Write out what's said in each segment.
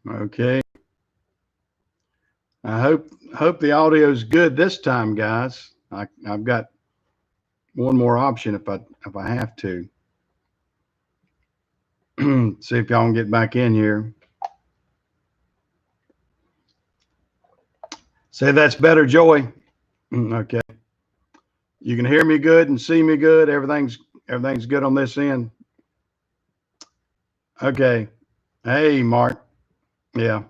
Okay. I hope the audio is good this time, guys. I've got one more option if I have to. See if y'all can get back in here. Say that's better, Joy. Okay. You can hear me good and see me good. Everything's good on this end. Okay. Hey, Mark. Yeah.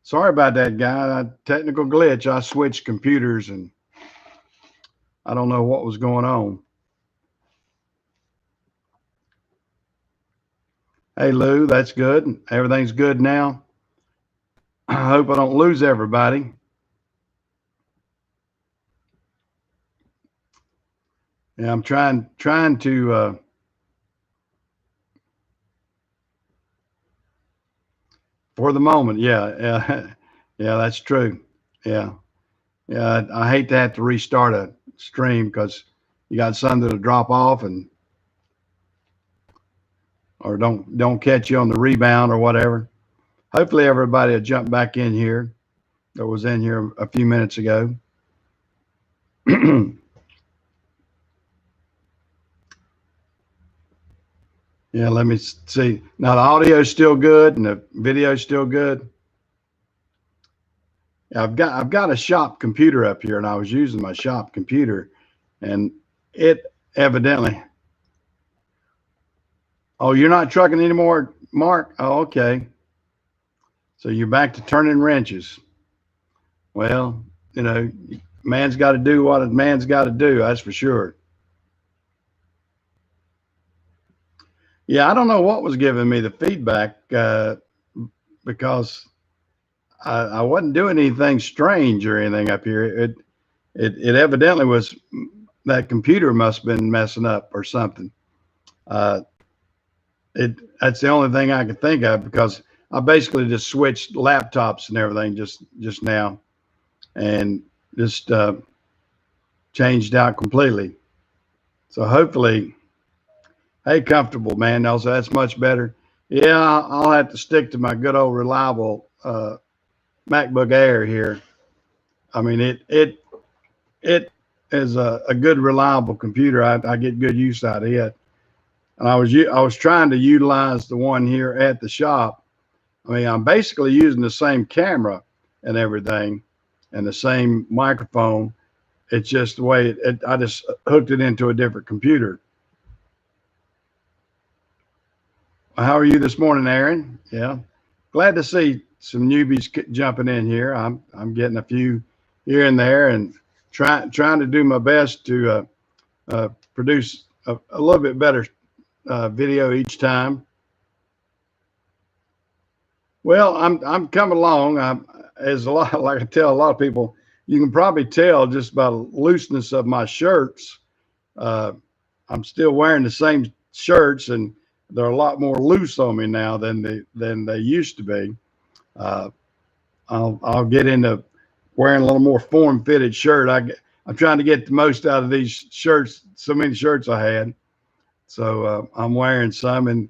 Sorry about that, guy. Technical glitch. I switched computers and I don't know what was going on. Hey, Lou, that's good. Everything's good now. I hope I don't lose everybody. Yeah, I'm trying to for the moment. Yeah, yeah, yeah, that's true. Yeah, yeah. I hate to have to restart a stream because you got something to drop off and or don't catch you on the rebound or whatever. Hopefully everybody will jump back in here that was in here a few minutes ago. Yeah, let me see. Now the audio's still good and the video's still good. I've got a shop computer up here, and I was using my shop computer, and it evidently. Oh, you're not trucking anymore, Mark? Oh, okay. So you're back to turning wrenches. Well, you know, man's got to do what a man's got to do. That's for sure. Yeah, I don't know what was giving me the feedback because I wasn't doing anything strange or anything up here. It evidently was that computer must have been messing up or something. Uh, that's the only thing I could think of because I basically just switched laptops and everything just now and just changed out completely. So hopefully, hey, comfortable man. No, so that's much better. Yeah, I'll have to stick to my good old reliable MacBook Air here. I mean, it is a good reliable computer. I get good use out of it. And I was trying to utilize the one here at the shop. I mean, I'm basically using the same camera and everything, and the same microphone. It's just the way I just hooked it into a different computer. How are you this morning, Aaron? Yeah, glad to see some newbies jumping in here. I'm getting a few here and there, and trying to do my best to produce a little bit better video each time. Well, I'm coming along. As a lot, like I tell a lot of people, you can probably tell just by the looseness of my shirts. Uh, I'm still wearing the same shirts, and they're a lot more loose on me now than they used to be. Uh, I'll get into wearing a little more form fitted shirt. I'm trying to get the most out of these shirts. So many shirts I had, so I'm wearing some, and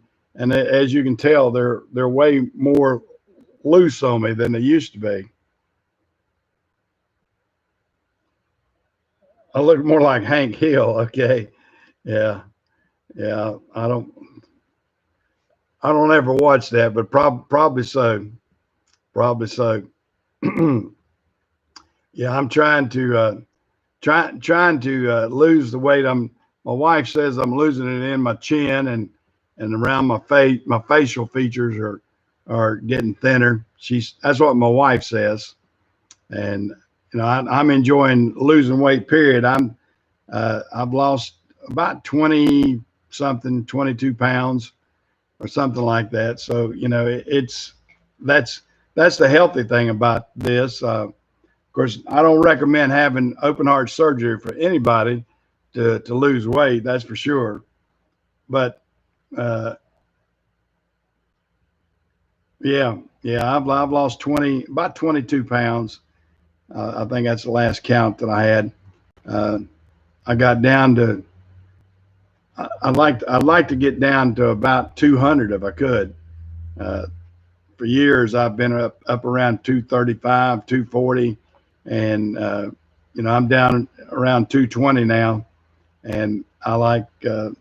as you can tell, they're way more loose on me than they used to be. I look more like Hank Hill. Okay, yeah, yeah. I don't ever watch that, but probably so. Probably so. Yeah, I'm trying to lose the weight. My wife says I'm losing it in my chin and around my face. My facial features are getting thinner. That's what my wife says, and I'm enjoying losing weight. Period. I've lost about 20 something, 22 pounds or something like that. So that's that's the healthy thing about this. Of course, I don't recommend having open heart surgery for anybody to lose weight. That's for sure. But uh, yeah, yeah, I've lost 22 pounds. I think that's the last count that I had. Uh, I got down to. I'd like to get down to about 200 if I could. Uh, for years I've been up around 235, 240, and I'm down around 220 now, and I like it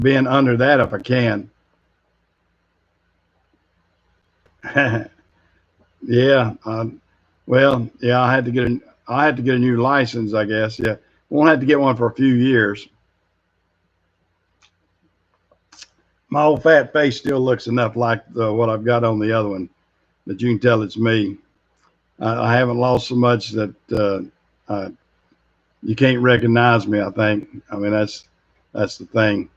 being under that if I can. Yeah. Well, yeah, I had to get a new license, I guess. Yeah. Won't have to get one for a few years. My old fat face still looks enough like what I've got on the other one that you can tell it's me. I haven't lost so much that you can't recognize me, I think. I mean, that's the thing.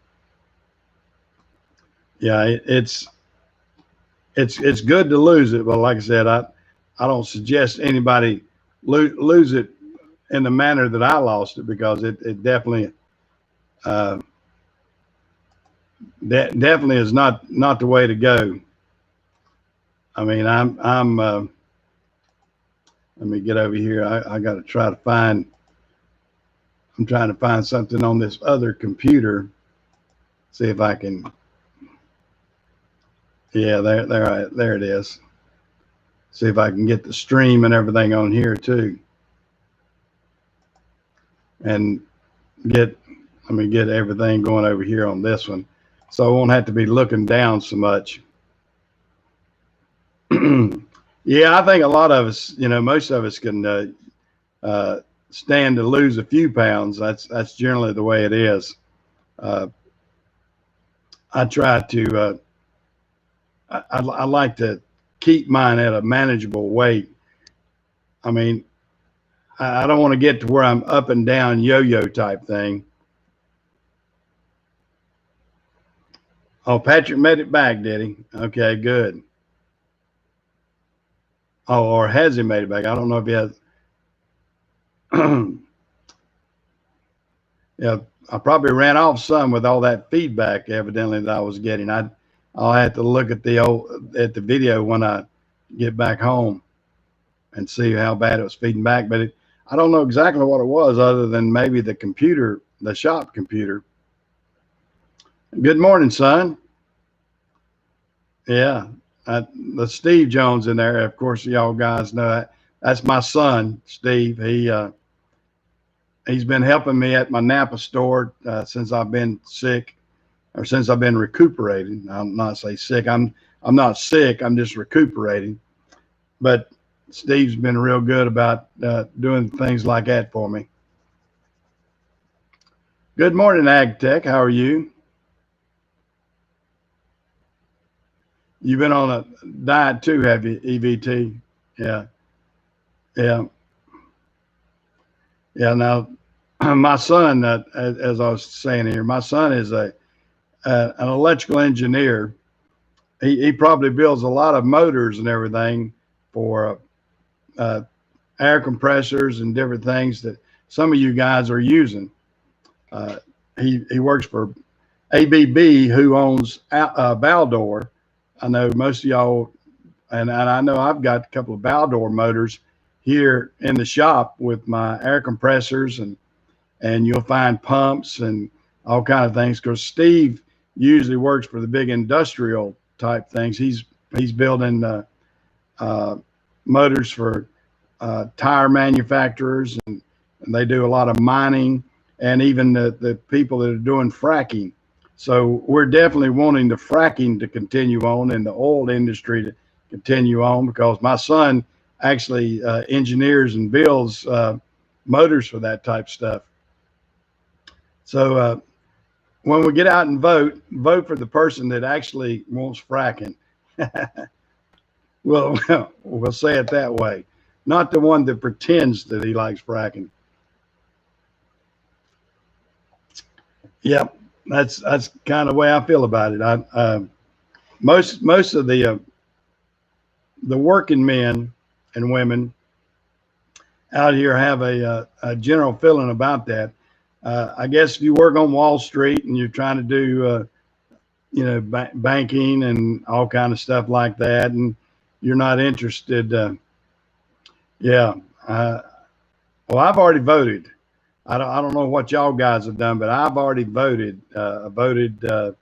Yeah, it's good to lose it, but like I said, I don't suggest anybody lose it in the manner that I lost it, because it definitely definitely is not the way to go. I mean, I'm let me get over here. I got to try to find. I'm trying to find something on this other computer. See if I can. Yeah, there it is. See if I can get the stream and everything on here too, and let me get everything going over here on this one, so I won't have to be looking down so much. Yeah, I think a lot of us, most of us can stand to lose a few pounds. That's generally the way it is. I try to. I like to keep mine at a manageable weight. I mean, I don't want to get to where I'm up and down yo-yo type thing. Oh, Patrick made it back, did he? Okay, good. Oh, or has he made it back? I don't know if he has. Yeah, I probably ran off some with all that feedback evidently that I was getting. I'll have to look at the video when I get back home and see how bad it was feeding back. But I don't know exactly what it was, other than maybe the computer, the shop computer. Good morning, son. Yeah, the Steve Jones in there. Of course, y'all guys know that. That's my son, Steve. He's been helping me at my Napa store since I've been sick, or since I've been recuperating. I'm not say sick. I'm not sick. I'm just recuperating. But Steve's been real good about doing things like that for me. Good morning, Ag Tech. How are you? You've been on a diet too, have you, EVT? Yeah, yeah, yeah. Now, my son, as I was saying here, my son is an electrical engineer. He probably builds a lot of motors and everything for air compressors and different things that some of you guys are using. He works for ABB, who owns Baldor. I know most of y'all, and I know I've got a couple of Baldor motors here in the shop with my air compressors, and you'll find pumps and all kind of things, because Steve usually works for the big industrial type things. He's building motors for tire manufacturers, and they do a lot of mining, and even the people that are doing fracking. So we're definitely wanting the fracking to continue on and the oil industry to continue on, because my son actually engineers and builds motors for that type stuff. So when we get out and vote for the person that actually wants fracking. We'll say it that way, not the one that pretends that he likes fracking. Yep, that's kind of the way I feel about it. Most of the working men and women out here have a general feeling about that. I guess if you work on Wall Street and you're trying to do banking and all kind of stuff like that, and you're not interested. Well, I've already voted. I don't know what y'all guys have done, but I've already voted. I voted a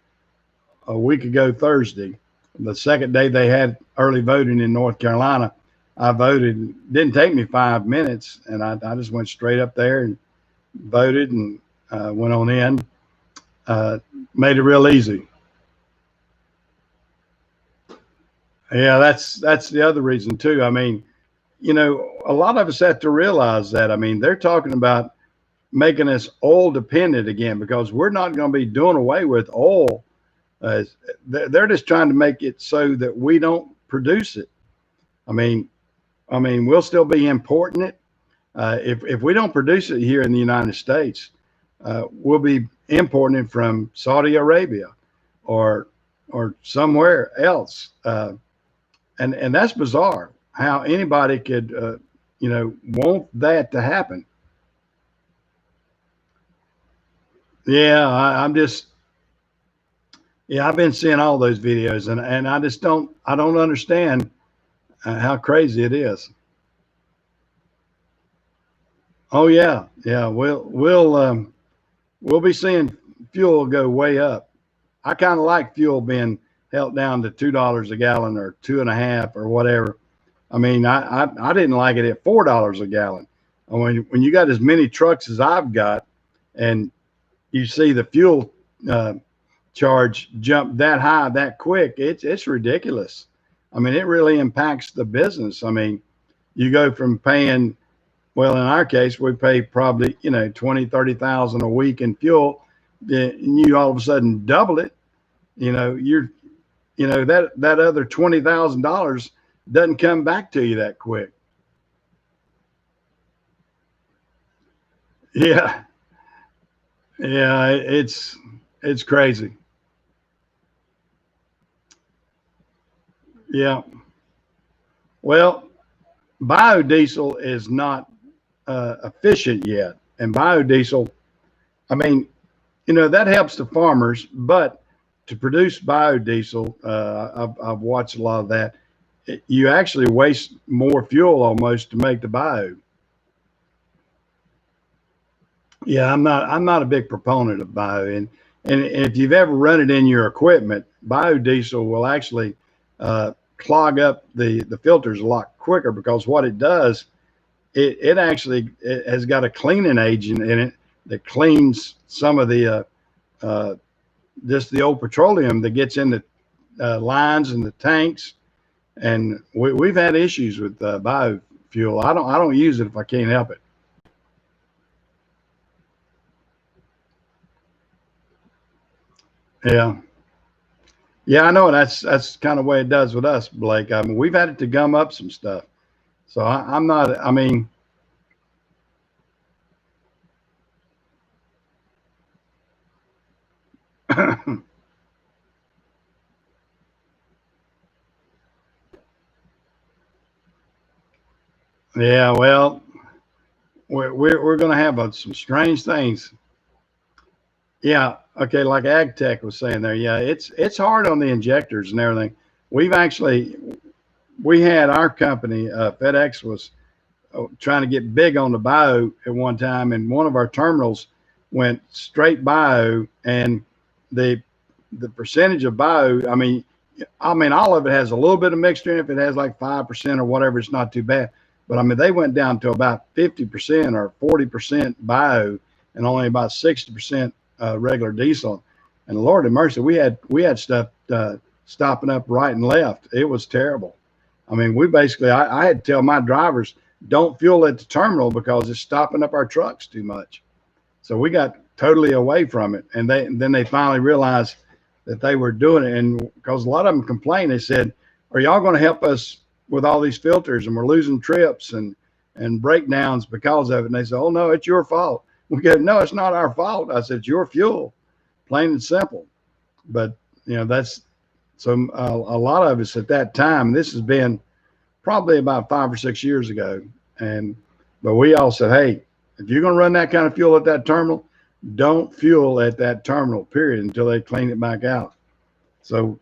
week ago Thursday, The second day they had early voting in North Carolina, I voted. Didn't take me 5 minutes, and I just went straight up there and voted and went on in. Made it real easy. Yeah, that's the other reason too. I mean, a lot of us have to realize that. I mean, they're talking about making us oil dependent again because we're not going to be doing away with oil. Uh, they're just trying to make it so that we don't produce it. I mean, we'll still be importing it. If we don't produce it here in the United States, we'll be importing it from Saudi Arabia or somewhere else. And that's bizarre how anybody could want that to happen. Yeah, I'm just, yeah, I've been seeing all those videos, and I don't understand how crazy it is. Oh yeah, yeah, we'll be seeing fuel go way up. I kind of like fuel being held down to $2 a gallon or 2.5 or whatever. I mean, I didn't like it at $4 a gallon. When you got as many trucks as I've got, and you see the fuel uh, charge jump that high that quick, it's ridiculous. I mean, it really impacts the business. I mean, you go from paying, well, in our case, we pay probably 20, 30,000 a week in fuel, and you all of a sudden double it. You're that other $20,000 doesn't come back to you that quick. Yeah, yeah, it's crazy. Yeah. Well, biodiesel is not efficient yet, and biodiesel, I mean, that helps the farmers, but to produce biodiesel, I've watched a lot of that. You actually waste more fuel almost to make the bio. Yeah, I'm not a big proponent of bio, and if you've ever run it in your equipment, biodiesel will actually clog up the filters a lot quicker because what it does, it has got a cleaning agent in it that cleans some of the uh, just the old petroleum that gets in the lines and the tanks, and we've had issues with biofuel. I don't use it if I can't help it. Yeah. Yeah, I know. That's kind of the way it does with us, Blake. I mean, we've had it to gum up some stuff. So I'm not. I mean, yeah. Well, we're going to have some strange things. Yeah. Okay. Like Ag Tech was saying there. Yeah. It's hard on the injectors and everything. We've actually we had our company FedEx was trying to get big on the bio at one time, and one of our terminals went straight bio, and the the percentage of bio. I mean, all of it has a little bit of mixture in it. If it has like 5% or whatever, it's not too bad. But I mean, they went down to about 50% or 40% bio, and only about 60% regular diesel. And Lord have mercy, we had stuff stopping up right and left. It was terrible. I mean, I had to tell my drivers, don't fuel at the terminal because it's stopping up our trucks too much. So we got totally away from it. And then they finally realized that they were doing it. And because a lot of them complained, they said, are y'all going to help us with all these filters? And we're losing trips and breakdowns because of it. And they said, oh, no, it's your fault. We go, no, it's not our fault. I said, it's your fuel, plain and simple. But, that's so a lot of us at that time, this has been probably about 5 or 6 years ago. But we all said, hey, if you're going to run that kind of fuel at that terminal, don't fuel at that terminal, period, until they clean it back out. So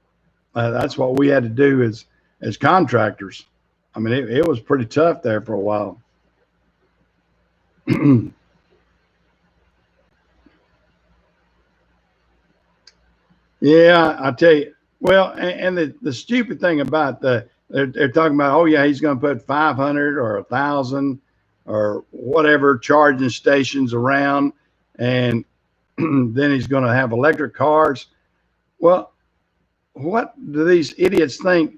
that's what we had to do as contractors. I mean, it was pretty tough there for a while. Yeah, I tell you, Well, and the stupid thing about they're talking about, oh yeah, he's going to put 500 or 1,000 or whatever charging stations around, and then he's going to have electric cars. Well, what do these idiots think?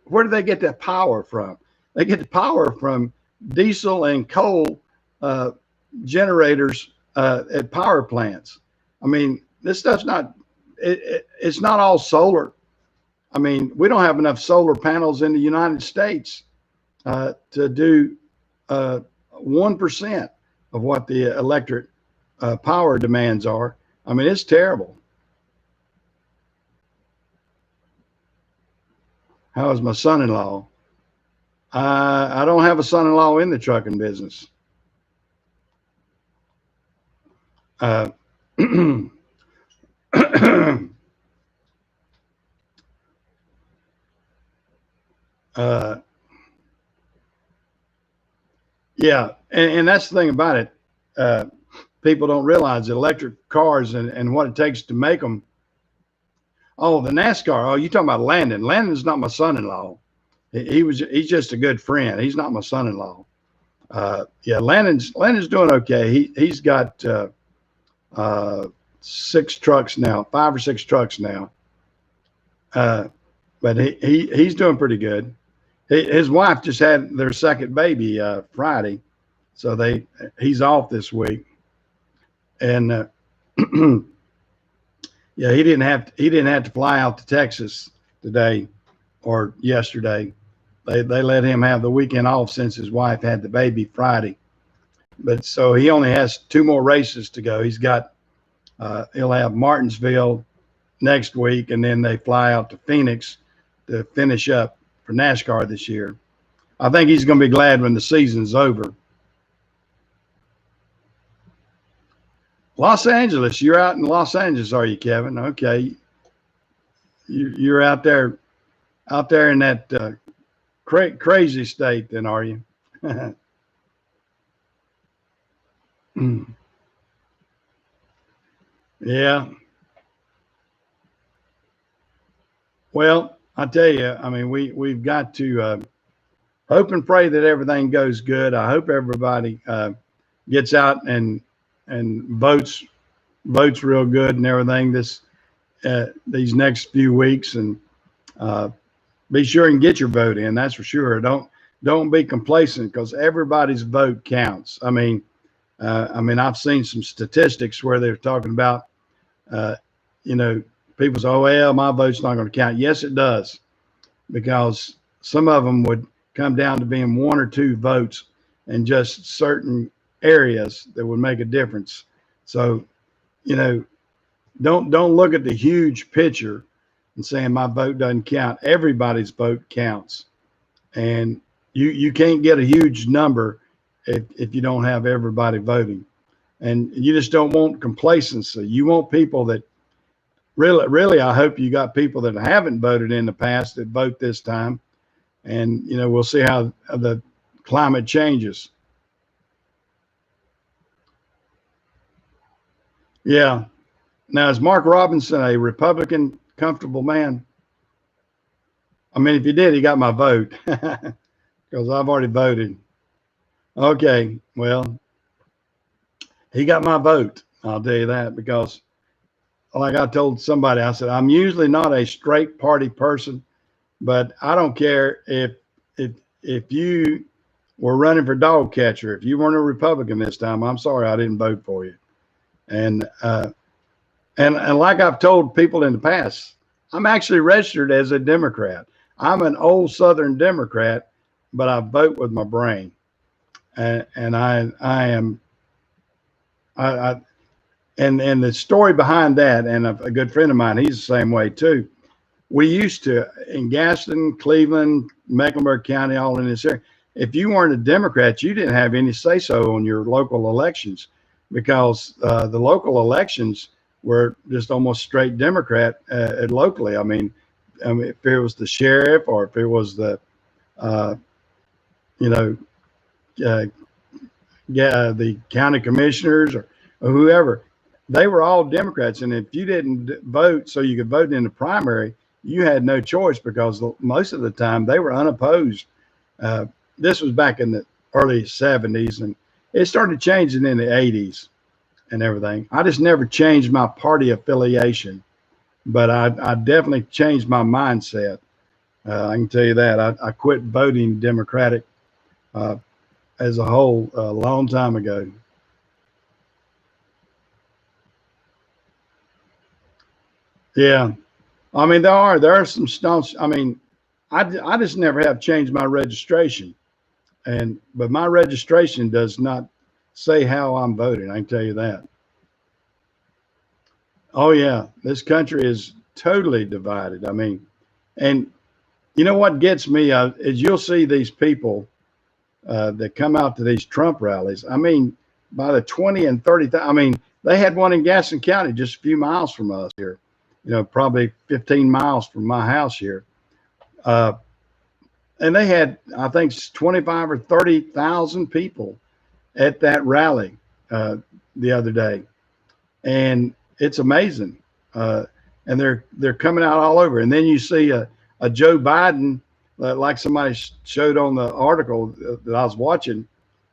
Where do they get that power from? They get the power from diesel and coal uh, generators at power plants. I mean, this stuff's not. It's not all solar. I mean, we don't have enough solar panels in the United States to do 1% of what the electric power demands are. I mean, it's terrible. How is my son-in-law? I don't have a son-in-law in the trucking business. Uh, uh, yeah, and that's the thing about it. People don't realize that electric cars and what it takes to make them. Oh, the NASCAR. Oh, you talking about Landon? Landon's not my son-in-law. He's just a good friend. He's not my son-in-law. Yeah, Landon's doing okay. He's got 6 trucks now, 5 or 6 trucks now. But he's doing pretty good. His wife just had their second baby Friday, so he's off this week, and yeah, he didn't have to fly out to Texas today or yesterday. They let him have the weekend off since his wife had the baby Friday, but so he only has 2 more races to go. He'll have Martinsville next week, and then they fly out to Phoenix to finish up for NASCAR this year. I think he's going to be glad when the season's over. Los Angeles, you're out in Los Angeles, are you, Kevin? Okay, you're out there in that crazy state, then, are you? Yeah. Well, I tell you, I mean, we've got to hope and pray that everything goes good. I hope everybody gets out and votes real good and everything these next few weeks, and be sure and get your vote in. That's for sure. Don't be complacent, because everybody's vote counts. I mean, I've seen some statistics where they're talking about, people say, oh, well, my vote's not going to count. Yes, it does, because some of them would come down to being 1 or 2 votes in just certain areas that would make a difference. So, don't look at the huge picture and saying my vote doesn't count. Everybody's vote counts, and you can't get a huge number if you don't have everybody voting. And you just don't want complacency. You want people that really, I hope you got people that haven't voted in the past that vote this time, and we'll see how the climate changes. Yeah. Now, is Mark Robinson a Republican comfortable man? I mean, if he did, he got my vote, because I've already voted. Okay, well, he got my vote. I'll tell you that, because like I told somebody, I said, I'm usually not a straight party person, but I don't care if you were running for dog catcher. If you weren't a Republican this time, I'm sorry I didn't vote for you. And like I've told people in the past, I'm actually registered as a Democrat. I'm an old Southern Democrat, but I vote with my brain. And the story behind that, and a good friend of mine, he's the same way too. We used to, in Gaston, Cleveland, Mecklenburg County, all in this area, if you weren't a Democrat, you didn't have any say-so on your local elections, because the local elections were just almost straight Democrat locally. I mean, if it was the sheriff, or if it was the, the county commissioners, or whoever, they were all Democrats. And if you didn't vote so you could vote in the primary, you had no choice because most of the time they were unopposed. Uh, this was back in the early 70s, and it started changing in the 80s and everything. I just never changed my party affiliation, but I definitely changed my mindset. I can tell you that. I quit voting Democratic uh, as a whole a long time ago. Yeah. I mean, there are some stunts. I mean, I just never have changed my registration, but my registration does not say how I'm voting. I can tell you that. Oh yeah, this country is totally divided. I mean, and you know what gets me is you'll see these people that come out to these Trump rallies. I mean, by the 20 and 30. I mean, they had one in Gaston County, just a few miles from us here. You know, probably 15 miles from my house here. Uh, and they had, I think, 25 or 30,000 people at that rally uh, the other day, and it's amazing. Uh, and they're coming out all over. And then you see a Joe Biden, like somebody showed on the article that I was watching,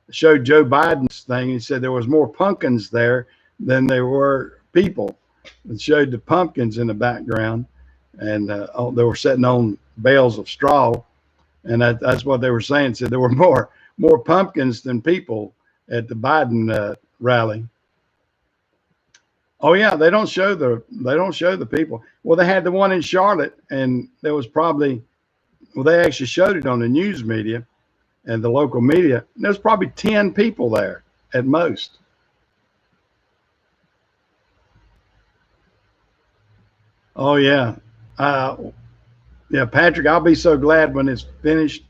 showed Joe Biden's thing. He said there was more pumpkins there than there were people. It showed the pumpkins in the background, and they were sitting on bales of straw, and that's what they were saying. Said there were more pumpkins than people at the Biden rally. Oh yeah, they don't show the people. Well, they had the one in Charlotte, and there was probably they actually showed it on the news media and the local media. There's probably 10 people there at most. Oh yeah, uh, yeah, Patrick. I'll be so glad when it's finished.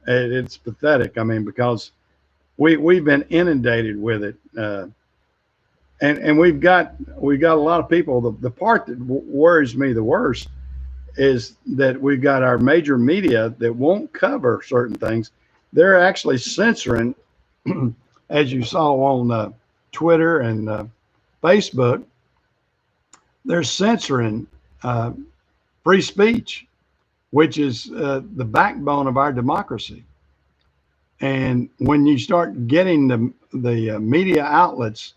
It's pathetic. I mean, because we've been inundated with it, and we've got a lot of people. The part that worries me the worst is that we've got our major media that won't cover certain things. They're actually censoring, as you saw on Twitter and Facebook. They're censoring uh, free speech, which is the backbone of our democracy. And when you start getting the media outlets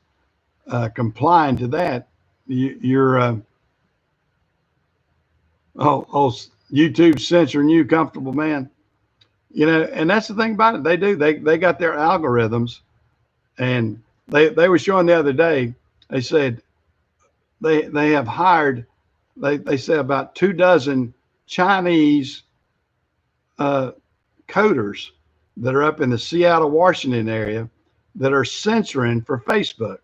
complying to that, you're oh, YouTube censoring you, comfortable man. You know, and that's the thing about it. They got their algorithms, and they were showing the other day. They said they have hired. They said about 24 Chinese uh, coders that are up in the Seattle, Washington area that are censoring for Facebook.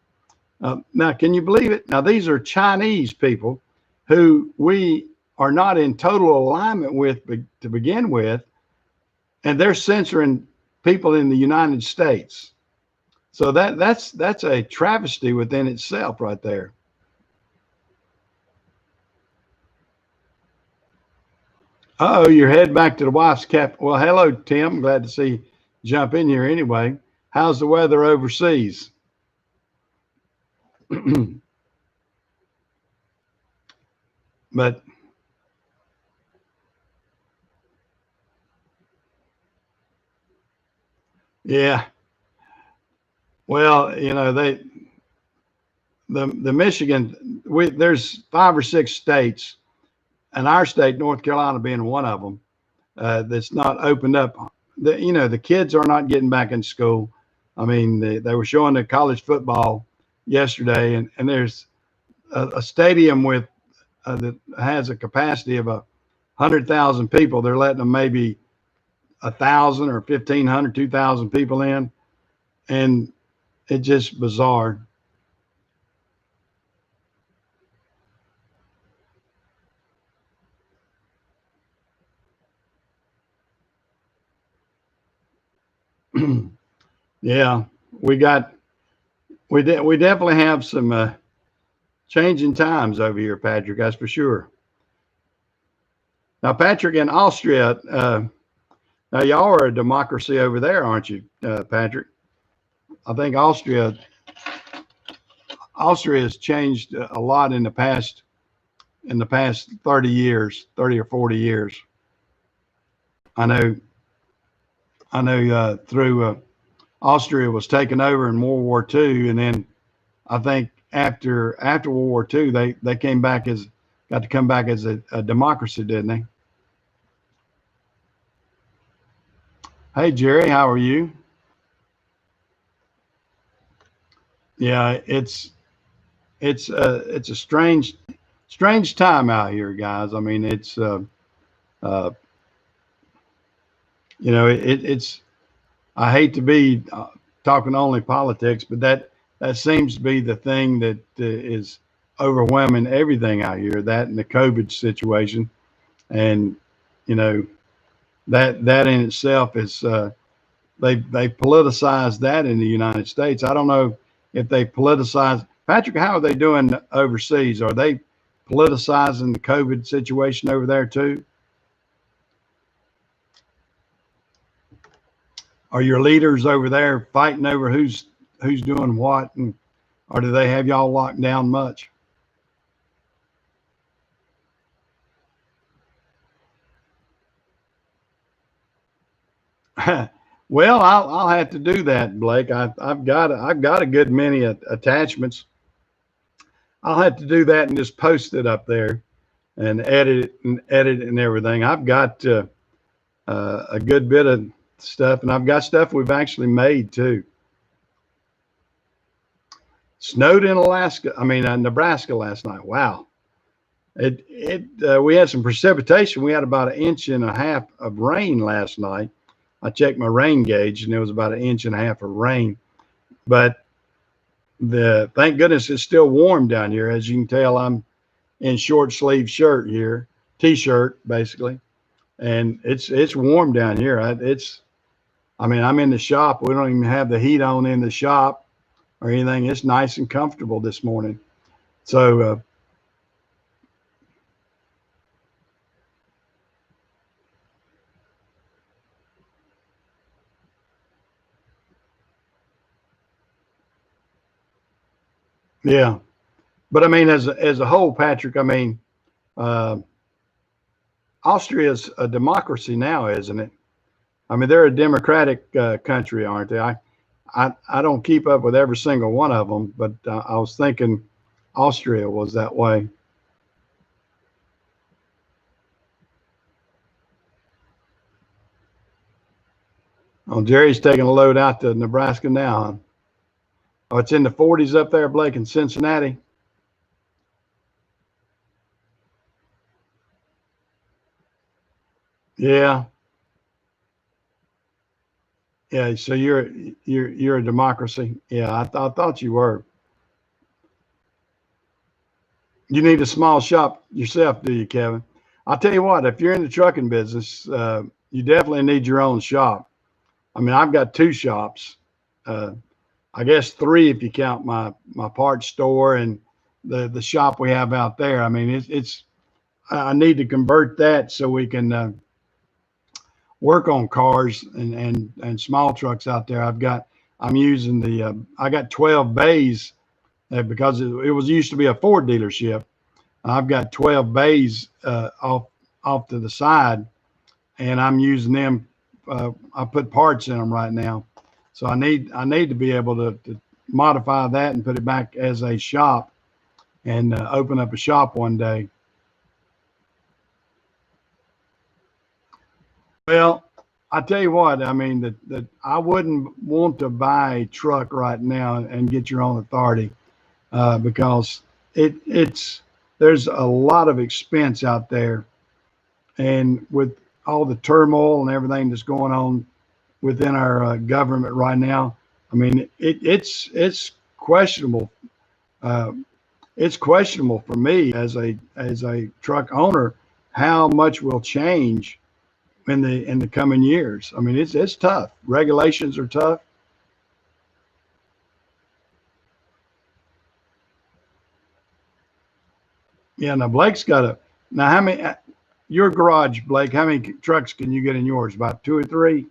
Now, can you believe it? Now, these are Chinese people who we are not in total alignment with to begin with, and they're censoring people in the United States. So that's a travesty within itself, right there. Oh, you're heading back to the wife's cap. Well, hello, Tim. Glad to see you jump in here anyway. How's the weather overseas? But yeah, well, you know, the Michigan, there's 5 or 6 states, and our state, North Carolina, being one of them, that's not opened up. The kids are not getting back in school. I mean, they were showing the college football yesterday, and there's a stadium that has a capacity of 100,000 people. They're letting them maybe 1,000 or 1,500, 2,000 people in, and it's just bizarre. Yeah, we got we definitely have some changing times over here, Patrick. That's for sure. Now, Patrick, in Austria, now y'all are a democracy over there, aren't you, Patrick? I think Austria has changed a lot in the past in the past 30 years, 30 or 40 years. I know, through Austria was taken over in World War II, and then I think after World War II, they got to come back as a democracy, didn't they? Hey Jerry, how are you? Yeah, it's a strange time out here, guys. I mean, it's uh, it's I hate to be talking only politics, but that seems to be the thing that is overwhelming everything out here. That and the COVID situation, and you know that in itself is they politicized that in the United States. I don't know if they politicize. Patrick, how are they doing overseas? Are they politicizing the COVID situation over there too? Are your leaders over there fighting over who's doing what, and or do they have y'all locked down much? Well, I'll have to do that, Blake. I've got a good many attachments. I'll have to do that and just post it up there and edit it and everything. I've got a good bit of stuff, and I've got stuff we've actually made too. Snowed in Alaska. I mean, Nebraska last night. Wow. We had some precipitation. We had about an inch and a half of rain last night. I checked my rain gauge, and it was about an inch and a half of rain. But thank goodness it's still warm down here. As you can tell, I'm in short sleeve shirt here, t-shirt basically, and it's warm down here. I mean, I'm in the shop. We don't even have the heat on in the shop or anything. It's nice and comfortable this morning. So yeah, but I mean, as a whole, Patrick, I mean, uh, Austria's a democracy now, isn't it? I mean, they're a democratic country, aren't they? I don't keep up with every single one of them, but I was thinking Austria was that way. Oh, Jerry's taking a load out to Nebraska now. Oh, it's in the 40s up there, Blake, in Cincinnati. Yeah, yeah. So you're a democracy. Yeah, I thought you were. You need a small shop yourself, do you, Kevin? I'll tell you what. If you're in the trucking business, you definitely need your own shop. I mean, I've got two shops. Uh, I guess three if you count my parts store and the shop we have out there. I mean, it's I need to convert that so we can work on cars and small trucks out there. I'm using I got 12 bays because it was used to be a Ford dealership. I've got 12 bays off to the side, and I'm using them. I put parts in them right now, so I need to be able to modify that and put it back as a shop and open up a shop one day. Well, I tell you what, I mean that I wouldn't want to buy a truck right now and get your own authority because it's there's a lot of expense out there, and with all the turmoil and everything that's going on within our government right now, I mean it's questionable. Uh, it's questionable for me as a truck owner how much will change in the coming years. I mean, it's tough. Regulations are tough. Yeah. Now Blake's got a now. How many? Your garage, Blake? How many trucks can you get in yours? About two or three.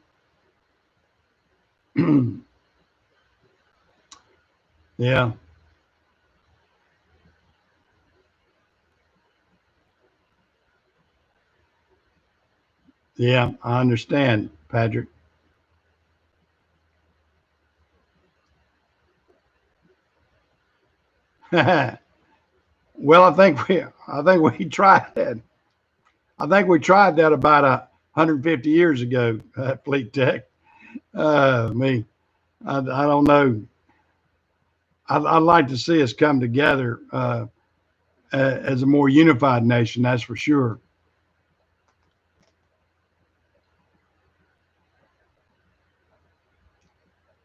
Yeah. Yeah, I understand, Patrick. Well, I think we tried that. I think we tried that about 150 years ago, Fleet Tech. Me, I don't know. I'd like to see us come together as a more unified nation. That's for sure.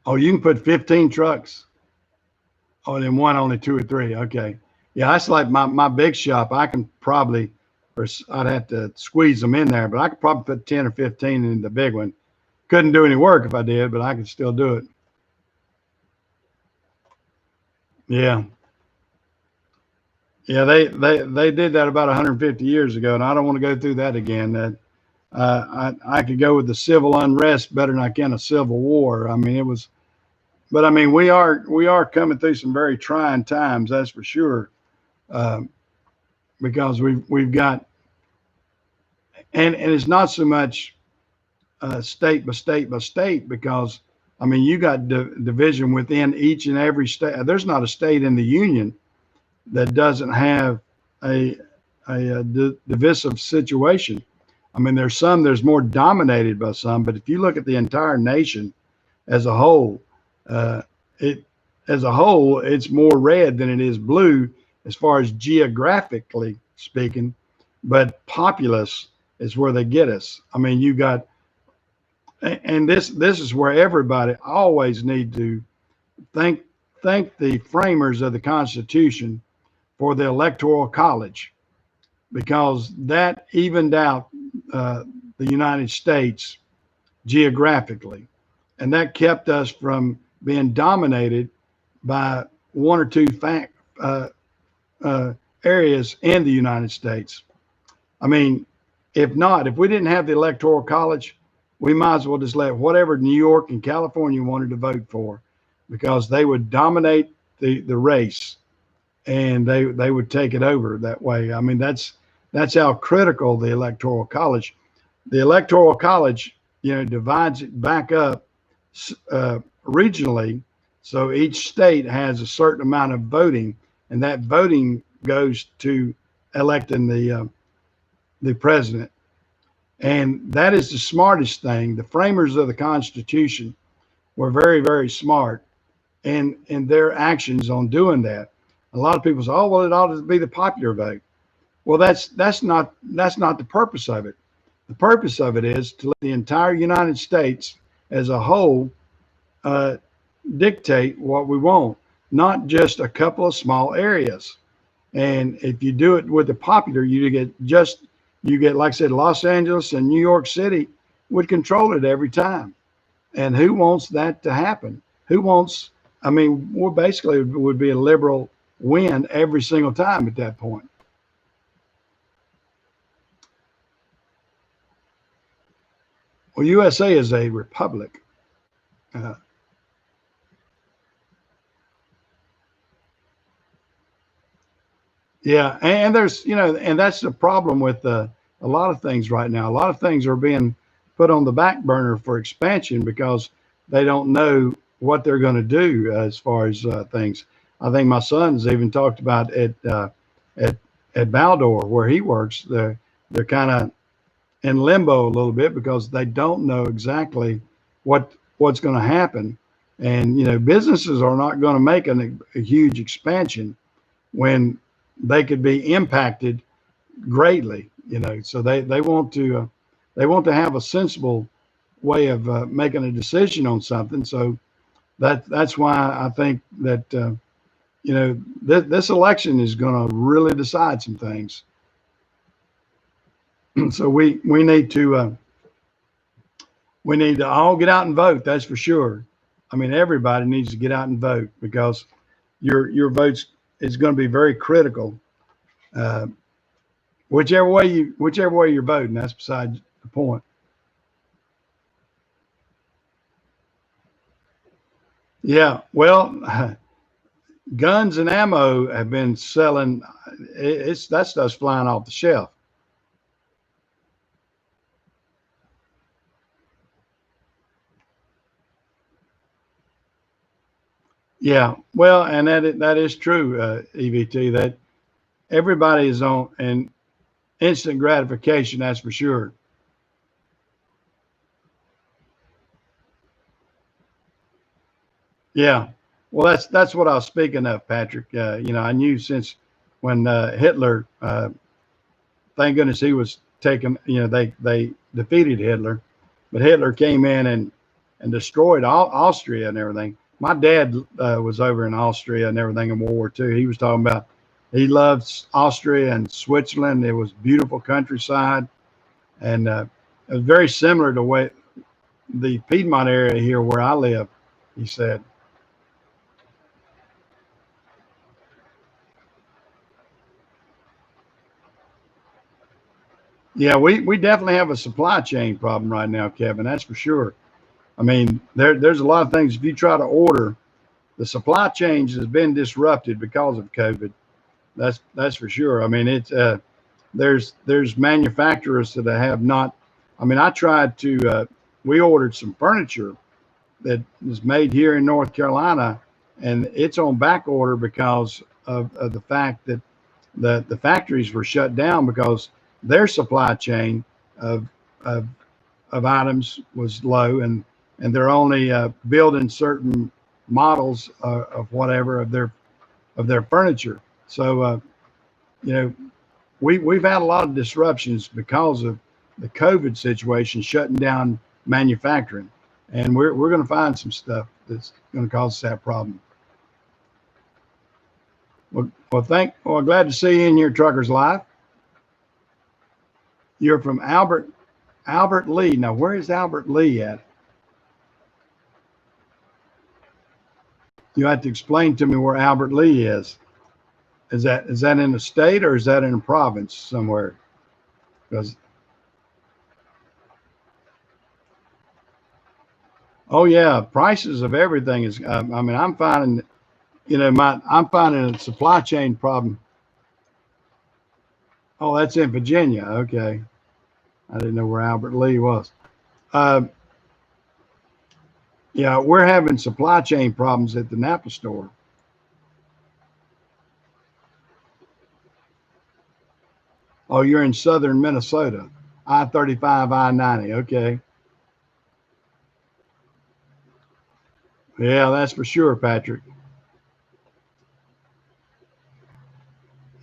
Oh, you can put 15 trucks. Oh, then one only two or three. Okay. Yeah, that's like my big shop. I can probably, or I'd have to squeeze them in there, but I could probably put 10 or 15 in the big one. Couldn't do any work if I did, but I could still do it. Yeah. Yeah, they did that about 150 years ago, and I don't want to go through that again. That I could go with the civil unrest better than I can a civil war. I mean, it was, but I mean, we are coming through some very trying times, that's for sure, um, because we've got, and it's not so much state by state by state, because I mean, you got division within each and every state. There's not a state in the union that doesn't have a divisive situation. I mean, there's more dominated by some, but if you look at the entire nation as a whole, uh, it as a whole, it's more red than it is blue as far as geographically speaking, but populace is where they get us. I mean, you got, and this is where everybody always need to thank thank the framers of the Constitution for the Electoral College, because that evened out uh, the United States geographically, and that kept us from being dominated by one or two uh, uh, areas in the United States. I mean, if we didn't have the Electoral College, we might as well just let whatever New York and California wanted to vote for, because they would dominate the race, and they would take it over that way. I mean, that's how critical the Electoral College. The Electoral College, divides it back up regionally, so each state has a certain amount of voting, and that voting goes to electing the president. And that is the smartest thing. The framers of the Constitution were very, very smart in their actions on doing that. A lot of people say, "Oh, well, it ought to be the popular vote." Well, that's not the purpose of it. The purpose of it is to let the entire United States as a whole uh, dictate what we want, not just a couple of small areas. And if you do it with the popular, you get, like I said, Los Angeles and New York City would control it every time. And who wants that to happen? Who wants? I mean, we're basically would be a liberal win every single time at that point. Well, USA is a republic. Uh, yeah, and there's, and that's the problem with a lot of things right now. A lot of things are being put on the back burner for expansion because they don't know what they're going to do as far as things. I think my son's even talked about at at Baldor where he works. They're kind of in limbo a little bit because they don't know exactly what's going to happen. And businesses are not going to make a huge expansion when they could be impacted greatly. So they want to have a sensible way of making a decision on something. So that's why I think that this election is going to really decide some things. So we need to all get out and vote. That's for sure. I mean, everybody needs to get out and vote because your votes is going to be very critical. Uh, whichever way you're voting, that's beside the point. Yeah, well, guns and ammo have been selling. It's that stuff's flying off the shelf. Yeah, well, and that is true, EVT. That everybody is on and instant gratification. That's for sure. Yeah. Well, that's what I was speaking of, Patrick. I knew since when Hitler, thank goodness he was taken. They defeated Hitler, but Hitler came in and destroyed Austria and everything. My dad was over in Austria and everything in World War II. He was talking about he loved Austria and Switzerland. It was beautiful countryside, and it was very similar to what the Piedmont area here where I live. He said. Yeah, we definitely have a supply chain problem right now, Kevin. That's for sure. I mean, there's a lot of things. If you try to order, the supply chain has been disrupted because of COVID. That's for sure. I mean, it's there's manufacturers that have not. I mean, I tried to. We ordered some furniture that is made here in North Carolina, and it's on back order because of the fact that the factories were shut down because their supply chain of of, of items was low, and they're only building certain models of whatever of their furniture. So you know we've had a lot of disruptions because of the COVID situation shutting down manufacturing, and we're going to find some stuff that's going to cause us that problem. Well, glad to see you in your Truckers Live. You're from Albert Lee. Now, where is Albert Lee at? You have to explain to me where Albert Lee is. Is that in a state or is that in a province somewhere? Because oh yeah, prices of everything is. I mean, I'm finding I'm finding a supply chain problem. Oh, that's in Virginia. Okay, I didn't know where Albert Lee was. Uh, yeah, we're having supply chain problems at the Napa store. Oh, you're in southern Minnesota. I-35, I-90. Okay. Yeah, that's for sure, Patrick.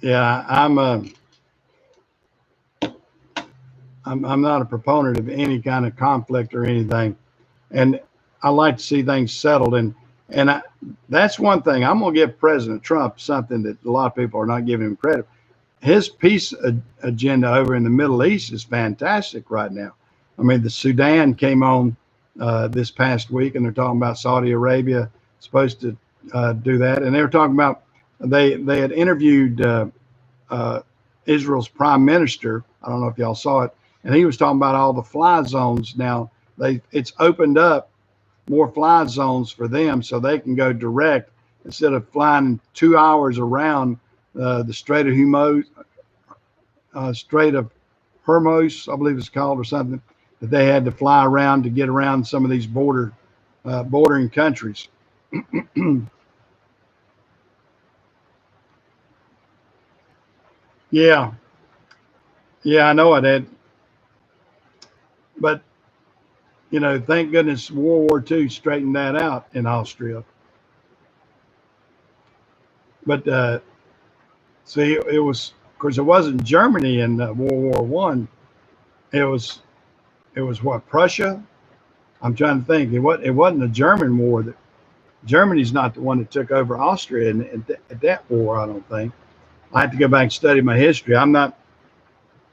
Yeah, I'm not a proponent of any kind of conflict or anything, and I like to see things settled. And that's one thing I'm gonna give President Trump something that a lot of people are not giving him credit. His peace agenda over in the Middle East is fantastic right now. I mean, the Sudan came on this past week, and they're talking about Saudi Arabia supposed to do that, and they were talking about they had interviewed uh, Israel's prime minister. I don't know if y'all saw it, and he was talking about all the fly zones. Now it's opened up more fly zones for them, so they can go direct instead of flying 2 hours around the Strait of Hormuz, I believe it's called, or something, that they had to fly around to get around some of these bordering countries. Yeah, yeah, I know it had, but thank goodness World War II straightened that out in Austria. But see, it was, of course, it wasn't Germany in World War I. It was what, Prussia. I'm trying to think. It wasn't a German war. That Germany's not the one that took over Austria at that war. I don't think. I have to go back and study my history. I'm not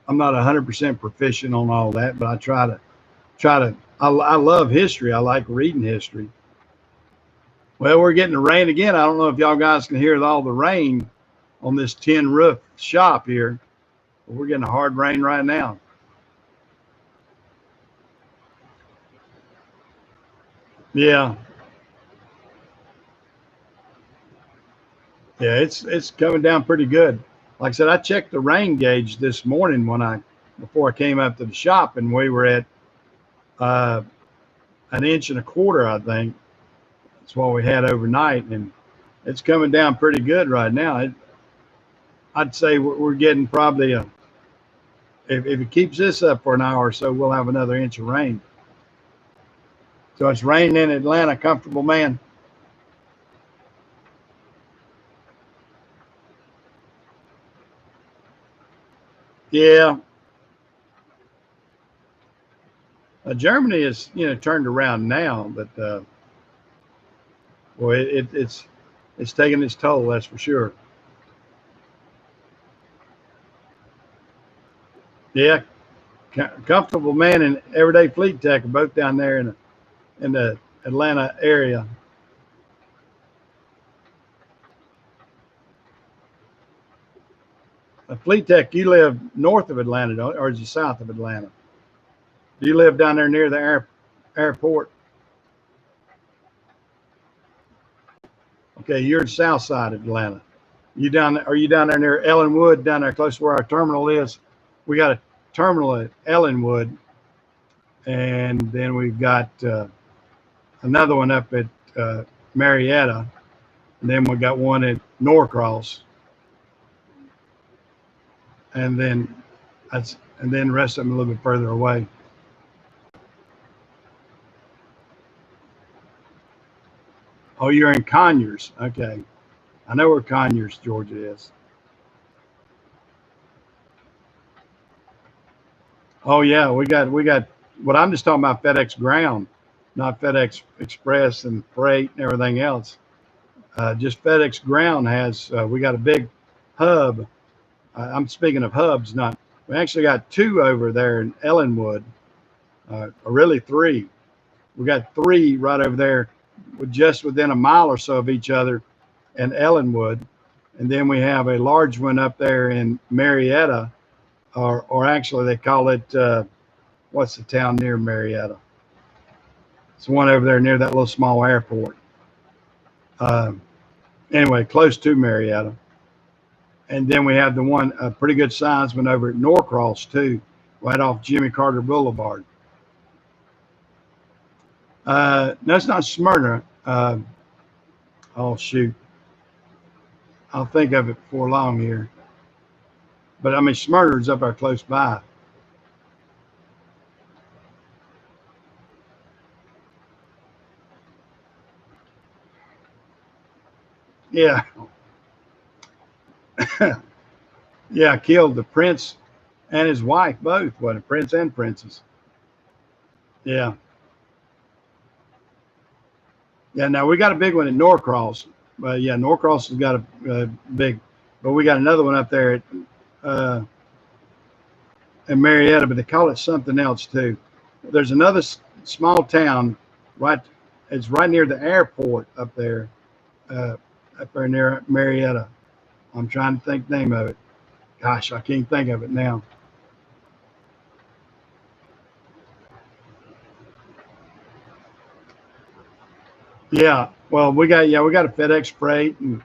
100% proficient on all that, but I try to. I love history. I like reading history. Well, we're getting the rain again. I don't know if y'all guys can hear all the rain on this tin roof shop here. But we're getting a hard rain right now. Yeah, yeah, it's coming down pretty good. Like I said, I checked the rain gauge this morning before I came up to the shop, and we were at uh, an inch and a quarter, I think. That's what we had overnight, and it's coming down pretty good right now. I'd say we're getting probably if it keeps this up for an hour or so, we'll have another inch of rain. So it's raining in Atlanta, comfortable man. Yeah. Germany is, turned around now, but boy, it's taking its toll. That's for sure. Yeah, comfortable man and everyday fleet tech are both down there in the Atlanta area. Fleet tech, you live north of Atlanta, don't, or is it south of Atlanta? Do you live down there near the airport? Okay, you're south side of Atlanta. Are you down there near Ellenwood, down there close to where our terminal is? We got a terminal at Ellenwood, and then we've got another one up at Marietta, and then we got one at Norcross, and then the rest of them a little bit further away. Oh, you're in Conyers. Okay, I know where Conyers, Georgia is. Oh yeah, we got. What I'm just talking about FedEx Ground, not FedEx Express and Freight and everything else. Just FedEx Ground has. We got a big hub. I'm speaking of hubs, not. We actually got two over there in Ellenwood. Or really three. We got three right over there, just within a mile or so of each other, in Ellenwood, and then we have a large one up there in Marietta, or actually they call it what's the town near Marietta? It's one over there near that little small airport. Uh, anyway, close to Marietta. And then we have the one, a pretty good sized one over at Norcross too, right off Jimmy Carter Boulevard. No, it's not Smyrna. Oh shoot, I'll think of it before long here. But I mean, Smyrna's up there close by. Yeah, yeah, killed the prince and his wife both. What a prince and princess. Yeah, yeah. Now we got a big one at Norcross. Yeah, Norcross has got a big, but we got another one up there uh, in Marietta, but they call it something else too. There's another small town right. It's right near the airport uh, up there near Marietta. I'm trying to think the name of it. Gosh, I can't think of it now. Yeah, well, we got a FedEx Freight and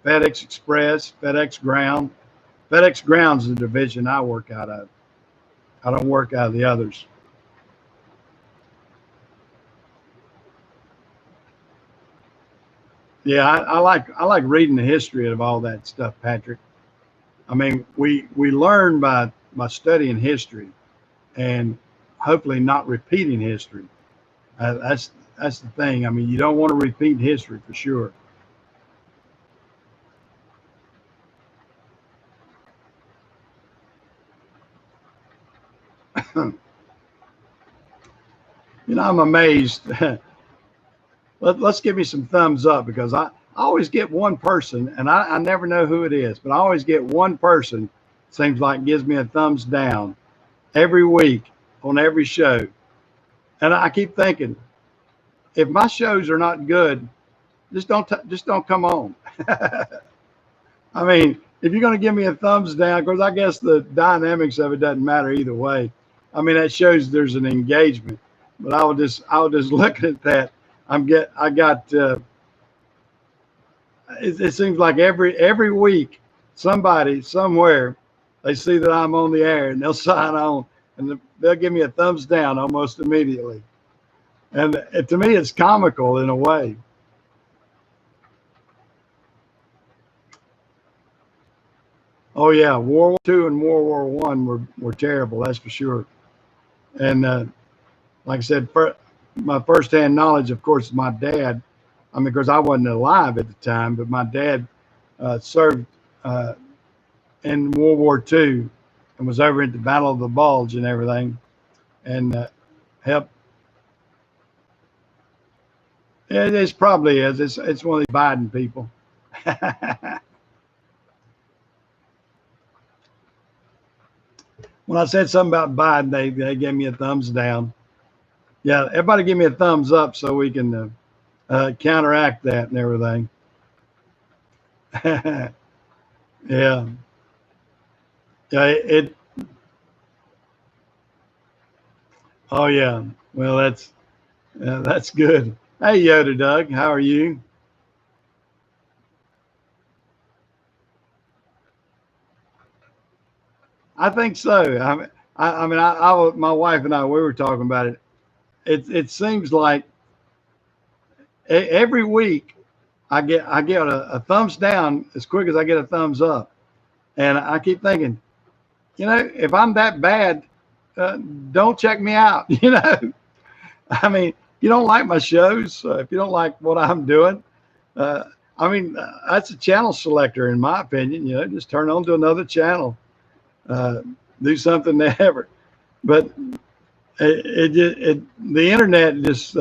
FedEx Express, FedEx Ground. FedEx Ground's the division I work out of. I don't work out of the others. Yeah, I like reading the history of all that stuff, Patrick. I mean, we learn by studying history and hopefully not repeating history. That's the thing. I mean, you don't want to repeat history for sure. I'm amazed. Let's give me some thumbs up because I always get one person, and I never know who it is, but I always get one person. Seems like gives me a thumbs down every week on every show, and I keep thinking, if my shows are not good, just don't come on. I mean, if you're going to give me a thumbs down, because I guess the dynamics of it doesn't matter either way. I mean, that shows there's an engagement. But I was just looking at that. I got. It seems like every week, somebody somewhere, they see that I'm on the air and they'll sign on and they'll give me a thumbs down almost immediately. And to me, it's comical in a way. Oh yeah, World War II and World War One were terrible. That's for sure. And like I said, my firsthand knowledge, of course, is my dad. I mean, because I wasn't alive at the time, but my dad served uh, in World War II and was over at the Battle of the Bulge and everything, and helped. It probably is. It's one of the Biden people. When I said something about Biden, they gave me a thumbs down. Yeah, everybody give me a thumbs up so we can counteract that and everything. Yeah, yeah. Oh yeah. Well, that's good. Hey, Yoda Doug, how are you? I think so. My wife and I, we were talking about it. It seems like every week I get a thumbs down as quick as I get a thumbs up, and I keep thinking, if I'm that bad, don't check me out. I mean, you don't like my shows, if you don't like what I'm doing, uh, that's a channel selector, in my opinion. Just turn on to another channel, uh, do something different. But the internet just,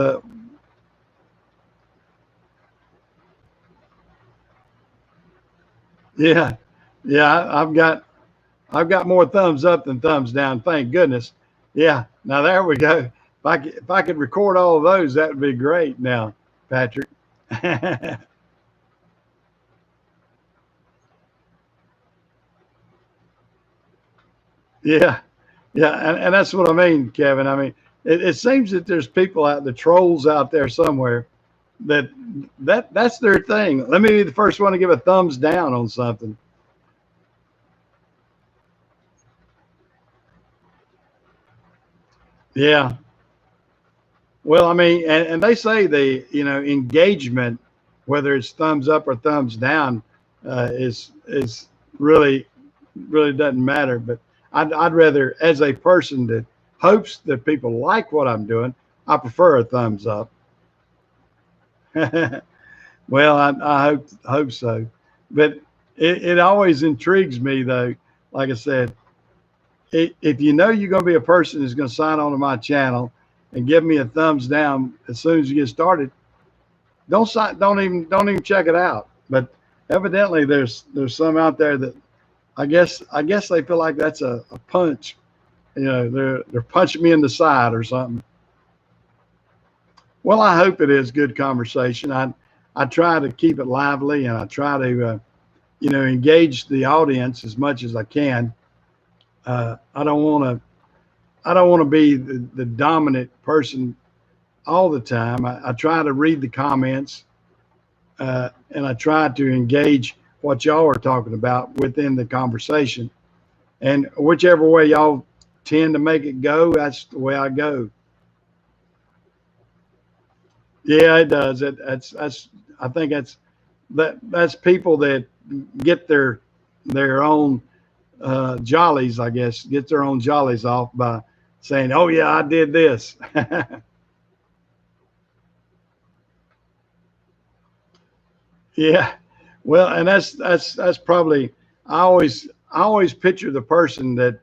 yeah, yeah. I've got more thumbs up than thumbs down. Thank goodness. Yeah. Now there we go. If I could record all of those, that would be great. Now, Patrick. Yeah, yeah, and that's what I mean, Kevin. I mean, it seems that there's people out, the trolls out there somewhere, that that's their thing. Let me be the first one to give a thumbs down on something. Yeah. Well, I mean, and they say the engagement, whether it's thumbs up or thumbs down, is really doesn't matter. But I'd rather, as a person that hopes that people like what I'm doing, I prefer a thumbs up. Well, I hope so. But it always intrigues me, though. Like I said, if you know you're going to be a person that's going to sign on to my channel and give me a thumbs down as soon as you get started, don't even check it out. But evidently, there's some out there that I guess they feel like that's a punch. They're punching me in the side or something. Well, I hope it is good conversation. I try to keep it lively, and I try to engage the audience as much as I can. I don't want to be the dominant person all the time. I try to read the comments, and I try to engage what y'all are talking about within the conversation. And whichever way y'all tend to make it go, that's the way I go. Yeah, it does. That's I think that's people that get their own jollies, I guess, get their own jollies off by saying, "Oh yeah, I did this." Yeah, well, and that's probably I always picture the person that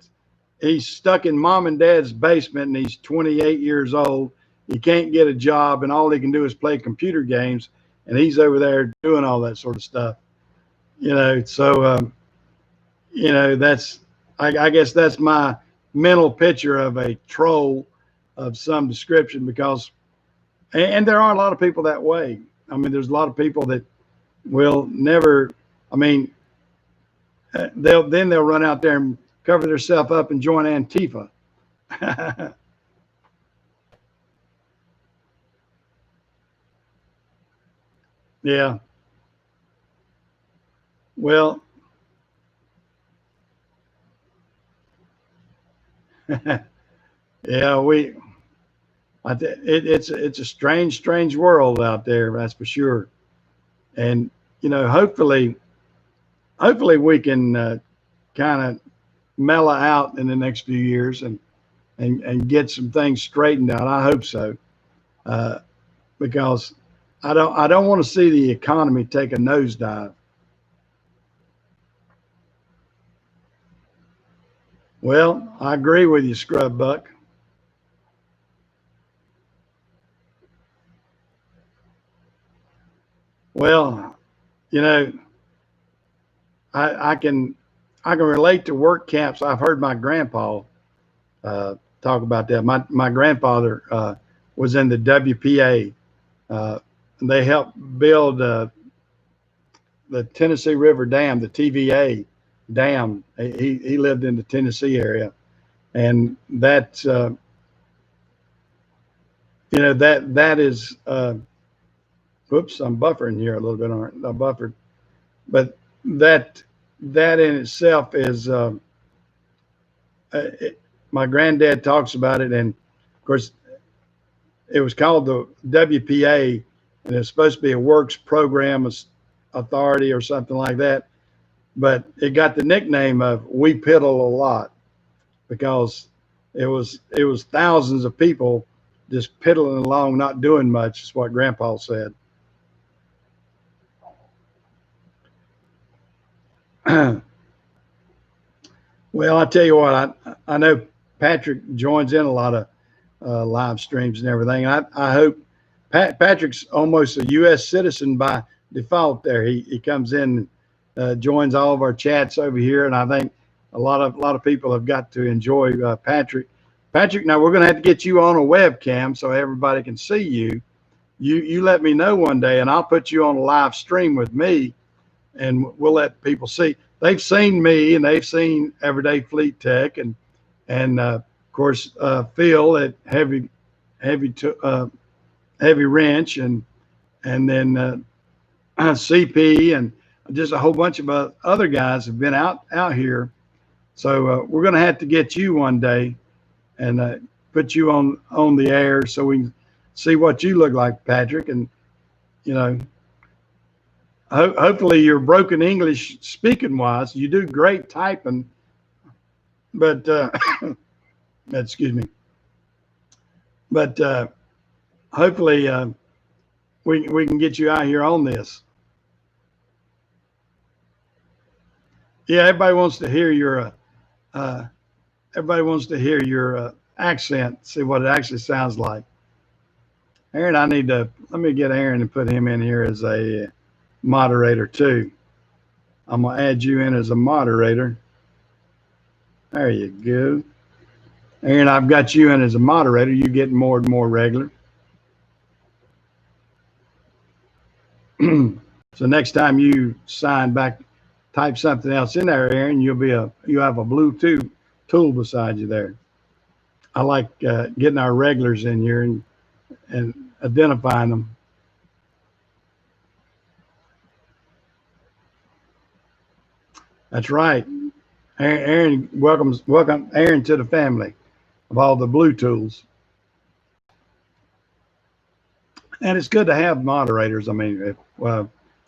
he's stuck in mom and dad's basement and he's 28 years old. He can't get a job and all he can do is play computer games, and he's over there doing all that sort of stuff. So that's I guess that's my mental picture of a troll of some description, because and there are a lot of people that way. I mean, there's a lot of people that will never. I mean, they'll run out there and cover themselves up and join Antifa. Yeah. Well, yeah, it's a strange world out there, that's for sure. And hopefully we can kind of mellow out in the next few years and get some things straightened out. I hope so, because I don't want to see the economy take a nosedive. Well, I agree with you, Scrub Buck. Well, you know, I can relate to work camps. I've heard my grandpa talk about that. My grandfather was in the WPA. They helped build the Tennessee River Dam, the TVA dam. He lived in the Tennessee area, and that's that is. Whoops, I'm buffering here a little bit. I buffered, but that in itself is. My granddad talks about it, and of course, it was called the WPA, and it's supposed to be a Works Program Authority or something like that. But it got the nickname of "We Piddle a Lot" because it was thousands of people just piddling along, not doing much. Is what Grandpa said. Well, I tell you what, I know Patrick joins in a lot of live streams and everything. I hope Patrick's almost a U.S. citizen by default. There, he comes in, joins all of our chats over here, and I think a lot of people have got to enjoy Patrick. Patrick, now we're going to have to get you on a webcam so everybody can see you. You let me know one day, and I'll put you on a live stream with me, and we'll let people see. They've seen me, and they've seen Everyday Fleet Tech, and of course Phil at Heavy Wrench, and then CP, and just a whole bunch of other guys have been out here. So we're going to have to get you one day and put you on the air so we can see what you look like, Patrick, and hopefully your broken English speaking wise, you do great typing, but excuse me, but hopefully we can get you out here on this. Yeah, everybody wants to hear your accent, see what it actually sounds like. Aaron, let me get Aaron and put him in here as a moderator too. I'm gonna add you in as a moderator. There you go. Aaron, I've got you in as a moderator. You're getting more and more regular. So next time you sign back, type something else in there, Aaron, you'll have a Bluetooth tool beside you there. I like getting our regulars in here and identifying them. That's right. Aaron, welcome Aaron to the family of all the Blue Tools. And it's good to have moderators. I mean,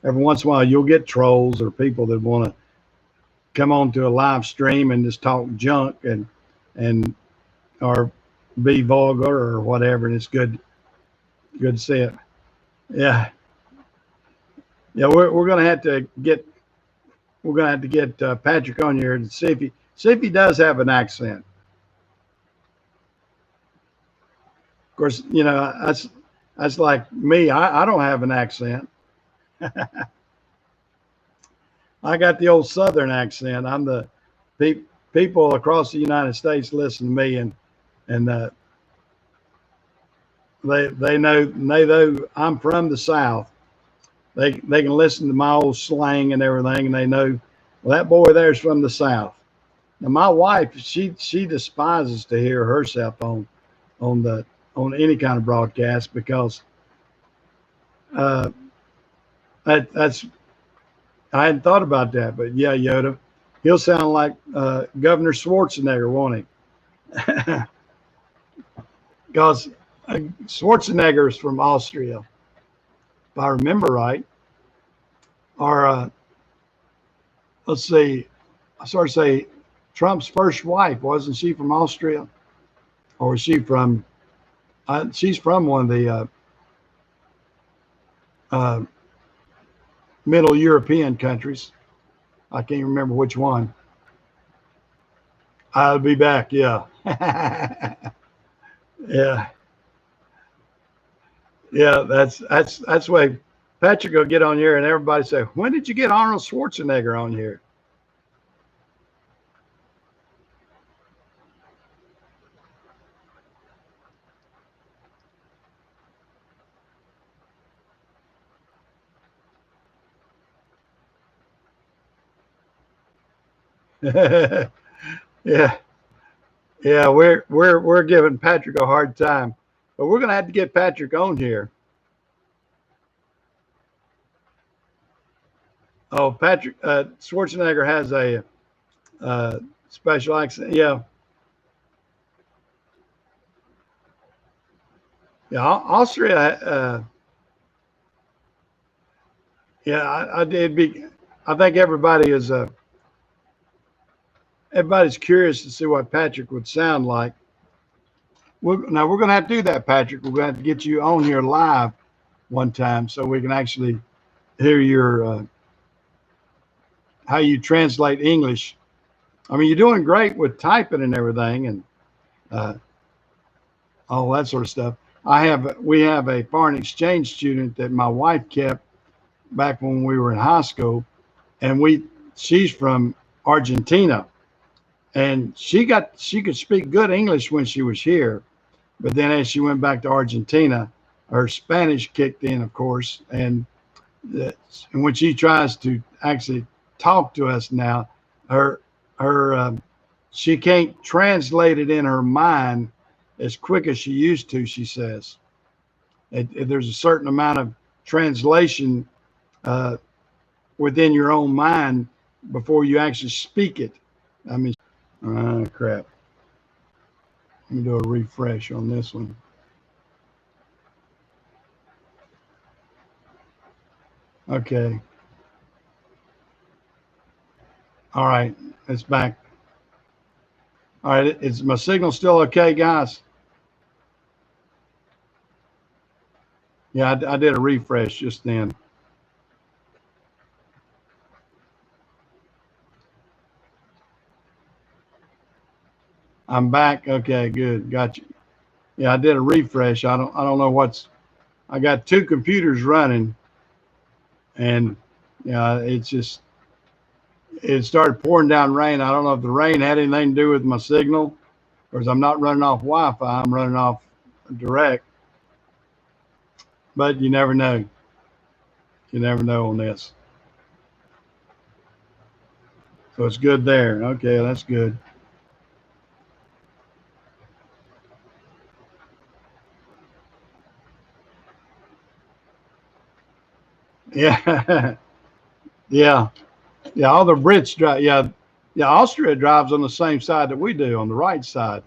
every once in a while you'll get trolls or people that want to come on to a live stream and just talk junk and or be vulgar or whatever, and it's good to see it. Yeah. We're gonna have to get Patrick on here and see if he does have an accent. Of course, that's like me. I don't have an accent. I got the old Southern accent. I'm the people across the United States listen to me, and they know I'm from the South. They can listen to my old slang and everything, and they know, well, that boy there's from the South. Now my wife, she despises to hear herself on any kind of broadcast because that's I hadn't thought about that, but yeah, Yoda, he'll sound like Governor Schwarzenegger, won't he? Because Schwarzenegger is from Austria, if I remember right. Or let's see, I sort of say Trump's first wife, wasn't she from Austria? Or was she from, she's from one of the uh, Middle European countries. I can't remember which one. I'll be back. Yeah. Yeah. Yeah. That's why Patrick will get on here and everybody say, when did you get Arnold Schwarzenegger on here? Yeah. Yeah. We're giving Patrick a hard time, but we're gonna have to get Patrick on here. Oh, Patrick Schwarzenegger has a special accent. Yeah. Yeah. Austria. Yeah. I did be. I think everybody is. Everybody's curious to see what Patrick would sound like. Now we're going to have to do that, Patrick. We're going to have to get you on here live one time so we can actually hear your how you translate English. I mean, you're doing great with typing and everything, and uh, all that sort of stuff. We have a foreign exchange student that my wife kept back when we were in high school, and she's from Argentina, and she could speak good English when she was here, but then as she went back to Argentina, her Spanish kicked in, of course, and when she tries to actually talk to us now, her her she can't translate it in her mind as quick as she used to. She says there's a certain amount of translation uh, within your own mind before you actually speak it. I mean, crap. Let me do a refresh on this one. Okay. All right. It's back. All right. Is my signal still okay, guys? Yeah, I did a refresh just then. I'm back. Okay, good. Got you. Yeah, I did a refresh. I don't know I got two computers running, and yeah, it started pouring down rain. I don't know if the rain had anything to do with my signal, or I'm not running off Wi-Fi. I'm running off direct. But you never know. You never know on this. So it's good there. Okay, that's good. Yeah, yeah, yeah. All the Brits drive. Yeah, yeah. Austria drives on the same side that we do, on the right side.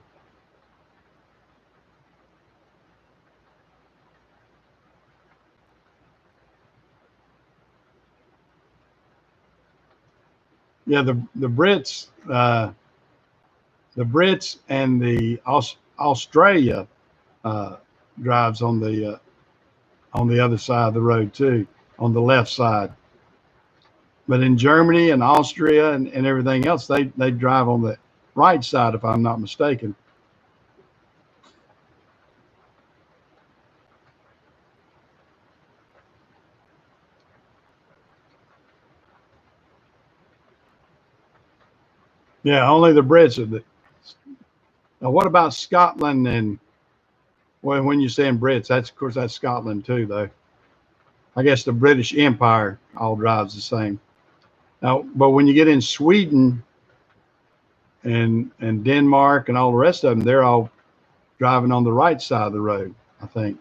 Yeah, the Brits and the Australia uh, drives on the other side of the road too, on the left side. But in Germany and Austria and everything else, they drive on the right side, if I'm not mistaken. Yeah, only the Brits are the. Now, what about Scotland and well, when you're saying Brits, that's of course that's Scotland too, though. I guess the British Empire all drives the same. Now, but when you get in Sweden and Denmark and all the rest of them, they're all driving on the right side of the road, I think.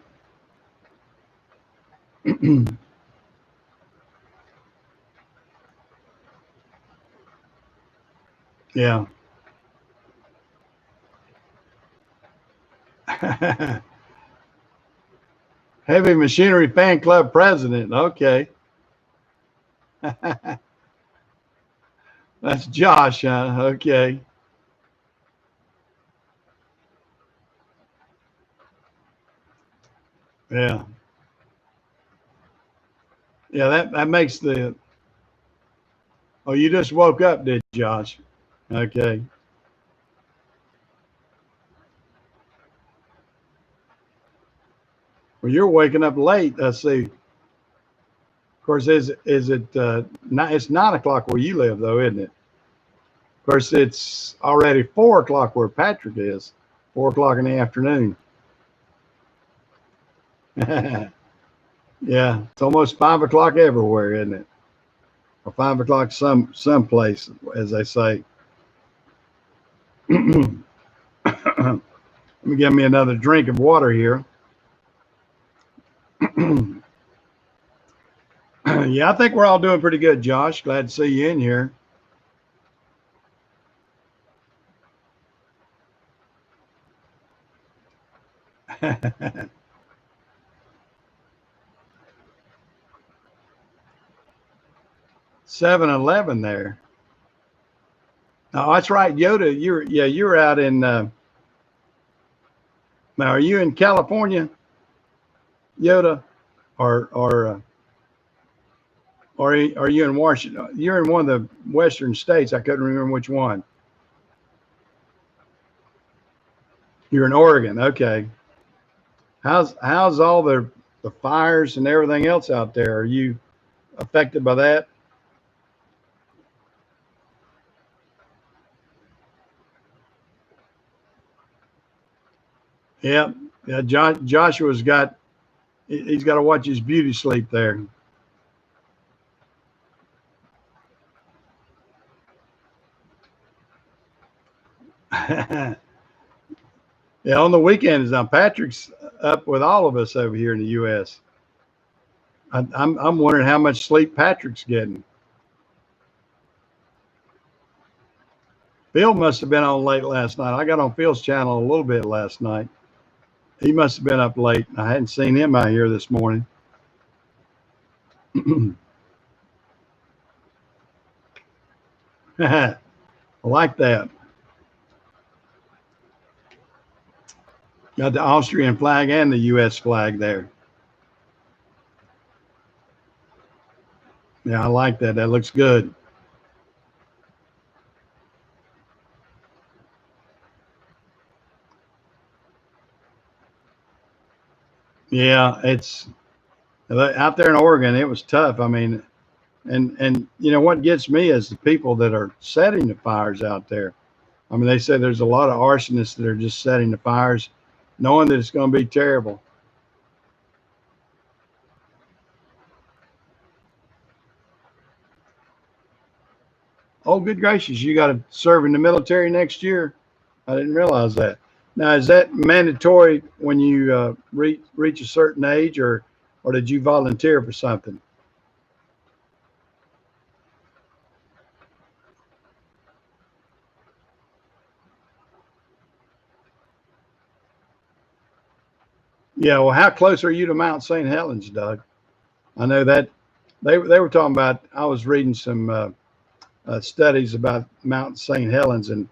Yeah. Heavy Machinery Fan Club president. Okay. That's Josh, huh? Okay. Yeah. Yeah, that makes the. Oh, you just woke up, did you, Josh? Okay. Well, you're waking up late. Let's see. Of course, is it it's 9 o'clock where you live though, isn't it? Of course, it's already 4 o'clock where Patrick is. 4 o'clock in the afternoon. Yeah, it's almost 5 o'clock everywhere, isn't it? Or 5 o'clock some place, as they say. Let me get me another drink of water here. Yeah, I think we're all doing pretty good, Josh. Glad to see you in here. 7-Eleven there. Oh, that's right, Yoda. You're out in. Now, are you in California, Yoda, or are you in Washington? You're in one of the western states. I couldn't remember which one. You're in Oregon. Okay. How's all the fires and everything else out there? Are you affected by that? Yeah. Yeah. Joshua's got he's got to watch his beauty sleep there. Yeah. On the weekends now, Patrick's up with all of us over here in the U.S. I'm wondering how much sleep Patrick's getting. Phil must have been on late last night. I got on Phil's channel a little bit last night. He must have been up late. I hadn't seen him out here this morning. I like that. Got the Austrian flag and the U.S. flag there. Yeah, I like that. That looks good. Yeah, it's out there in Oregon. It was tough. I mean, and you know what gets me is the people that are setting the fires out there. I mean, they say there's a lot of arsonists that are just setting the fires, knowing that it's going to be terrible. Oh, good gracious, you got to serve in the military next year. I didn't realize that. Now, is that mandatory when you reach a certain age, or did you volunteer for something? Yeah. Well, how close are you to Mount St. Helens, Doug? I know that they were talking about. I was reading some studies about Mount St. Helens, and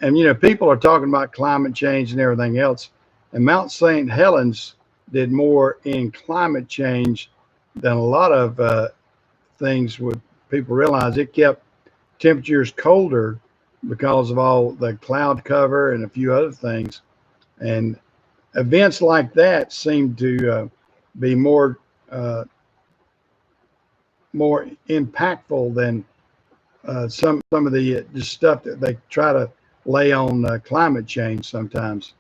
you know people are talking about climate change and everything else, and Mount St. Helens did more in climate change than a lot of things would people realize. It kept temperatures colder because of all the cloud cover and a few other things. And events like that seem to be more impactful than some of the stuff that they try to lay on climate change sometimes.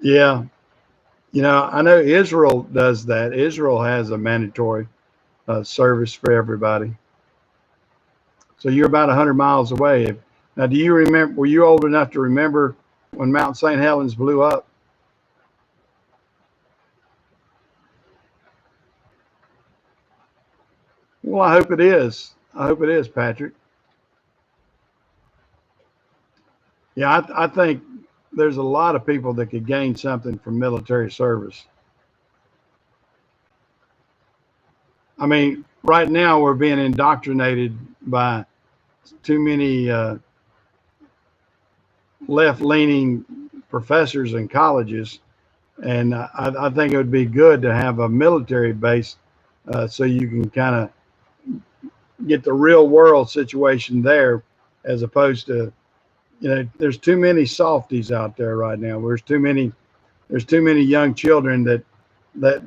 Yeah, you know, I know Israel does that. Israel has a mandatory service for everybody. So you're about 100 miles away. Now, do you remember? Were you old enough to remember when Mount St. Helens blew up? Well, I hope it is. I hope it is, Patrick. Yeah, I think there's a lot of people that could gain something from military service. I mean, right now we're being indoctrinated by too many left-leaning professors in colleges, and I think it would be good to have a military base so you can kind of get the real world situation there, as opposed to, there's too many softies out there right now. There's too many young children that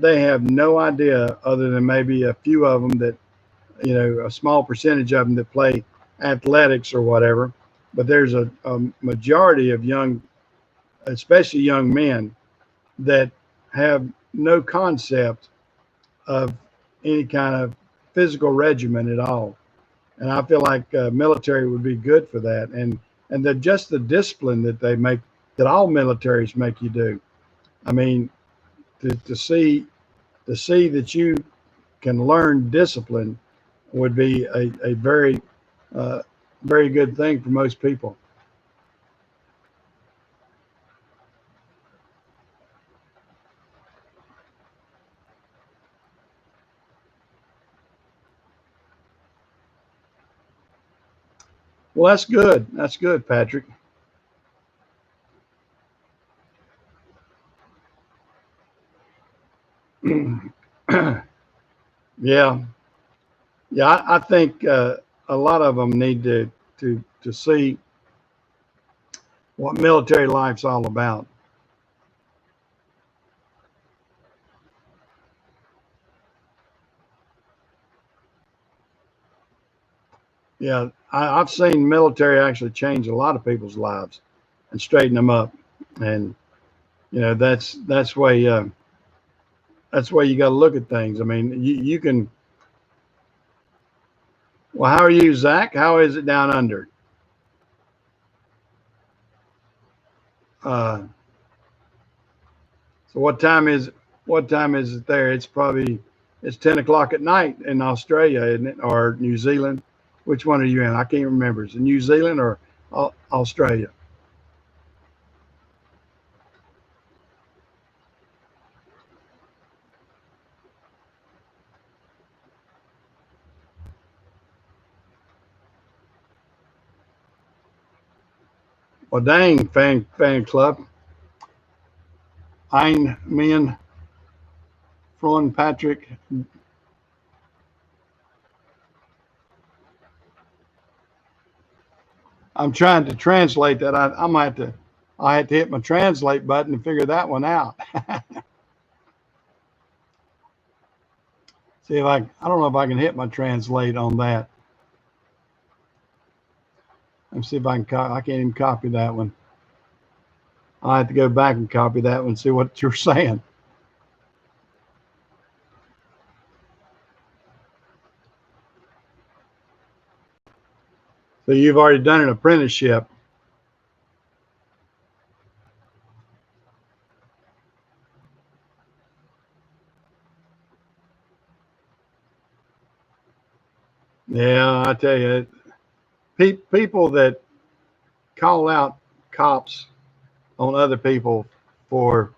they have no idea, other than maybe a few of them that, a small percentage of them that play athletics or whatever. But there's a majority of young, especially young men, that have no concept of any kind of physical regimen at all. And I feel like military would be good for that. And just the discipline that they make, that all militaries make you do. I mean, to see that you can learn discipline would be a very very good thing for most people. Well, that's good. That's good, Patrick. Yeah, yeah. I think a lot of them need to see what military life's all about. Yeah, I've seen military actually change a lot of people's lives and straighten them up. And that's way you got to look at things. I mean, you can. Well, how are you, Zach? How is it down under? Uh, so what time is it there? It's 10 o'clock at night in Australia, isn't it, or New Zealand? Which one are you in? I can't remember. Is it New Zealand or Australia? Well, dang, fan club. Ein Min Fron Patrick. I'm trying to translate that. I had to hit my translate button to figure that one out. See if I don't know if I can hit my translate on that. Let me see if I can. I can't even copy that one. I have to go back and copy that one and see what you're saying. So you've already done an apprenticeship. Yeah, I tell you, people that call out cops on other people for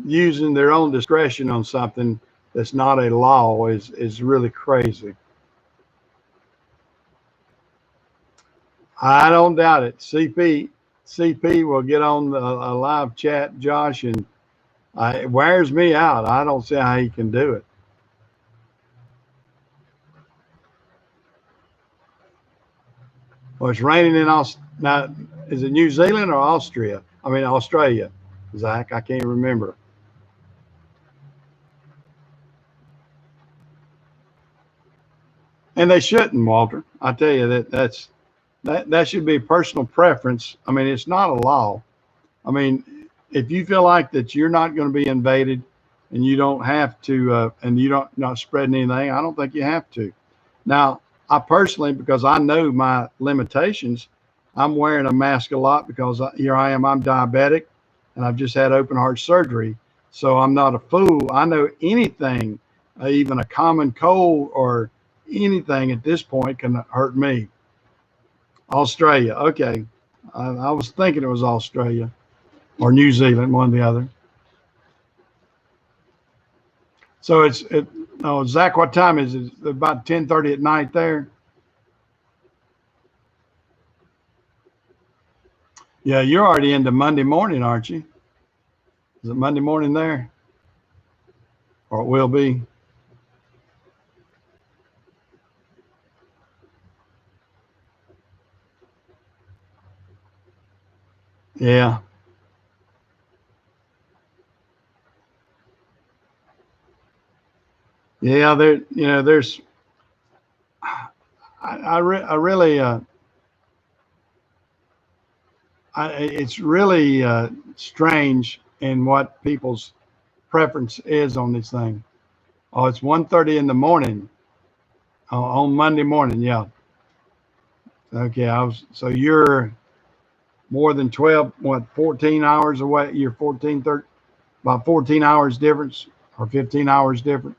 using their own discretion on something that's not a law is really crazy. I don't doubt it. CP will get on a live chat, Josh, and it wears me out. I don't see how he can do it. Well, it's raining in now. Is it New Zealand or Austria? I mean Australia, Zach. I can't remember. And they shouldn't, Walter. I tell you that should be personal preference. I mean, it's not a law. I mean, if you feel like that you're not going to be invaded and you don't have to, and you don't not spreading anything, I don't think you have to. Now, I personally, because I know my limitations, I'm wearing a mask a lot because here I am. I'm diabetic, and I've just had open heart surgery, so I'm not a fool. I know anything, even a common cold or anything at this point can hurt me. Australia, okay. I was thinking it was Australia or New Zealand, one or the other. So Oh, Zach, what time is it? About 10:30 at night there? Yeah, you're already into Monday morning, aren't you? Is it Monday morning there? Or it will be? Yeah. Yeah, there's, I really, it's really strange in what people's preference is on this thing. Oh, it's 1:30 in the morning on Monday morning. Yeah. Okay. So you're more than 12, what, 14 hours away? You're 14, 13, about 14 hours difference or 15 hours different.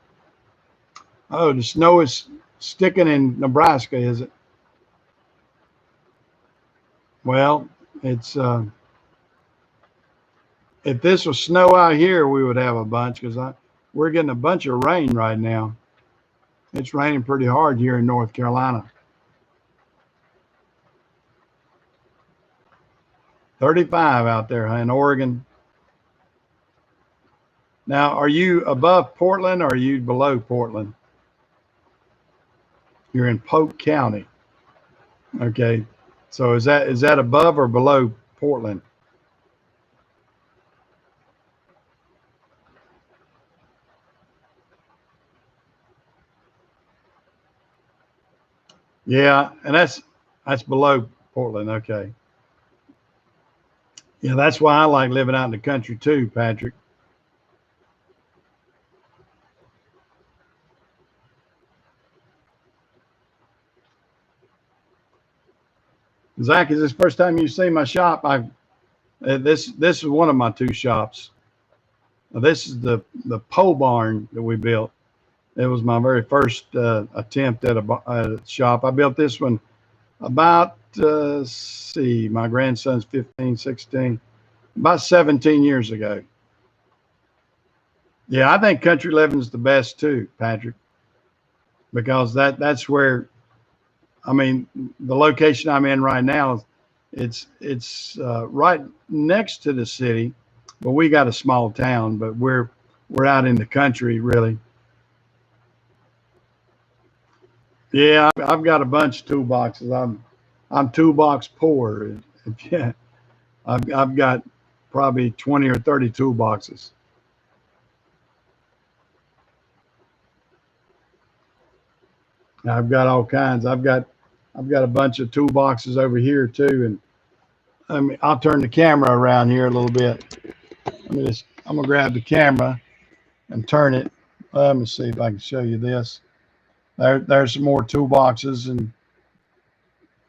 Oh, the snow is sticking in Nebraska, is it? Well, it's, if this was snow out here, we would have a bunch because we're getting a bunch of rain right now. It's raining pretty hard here in North Carolina. 35 out there in Oregon. Now, are you above Portland or are you below Portland? You're in Polk County. Okay. So is that above or below Portland? Yeah, and that's below Portland. Okay. Yeah, that's why I like living out in the country too, Patrick. Zach, is this the first time you see my shop? This is one of my two shops. This is the pole barn that we built. It was my very first attempt at a shop. I built this one about, see, my grandson's 15, 16, about 17 years ago. Yeah, I think country living's the best too, Patrick, because that's where, I mean, the location I'm in right now, it's right next to the city, but we got a small town, but we're out in the country really. Yeah, I've got a bunch of toolboxes. I'm toolbox poor. Yeah, I've got probably 20 or 30 toolboxes. I've got all kinds. I've got a bunch of toolboxes over here too, and I mean I'll turn the camera around here a little bit. I'm gonna grab the camera and turn it. Let me see if I can show you this. There's some more toolboxes, and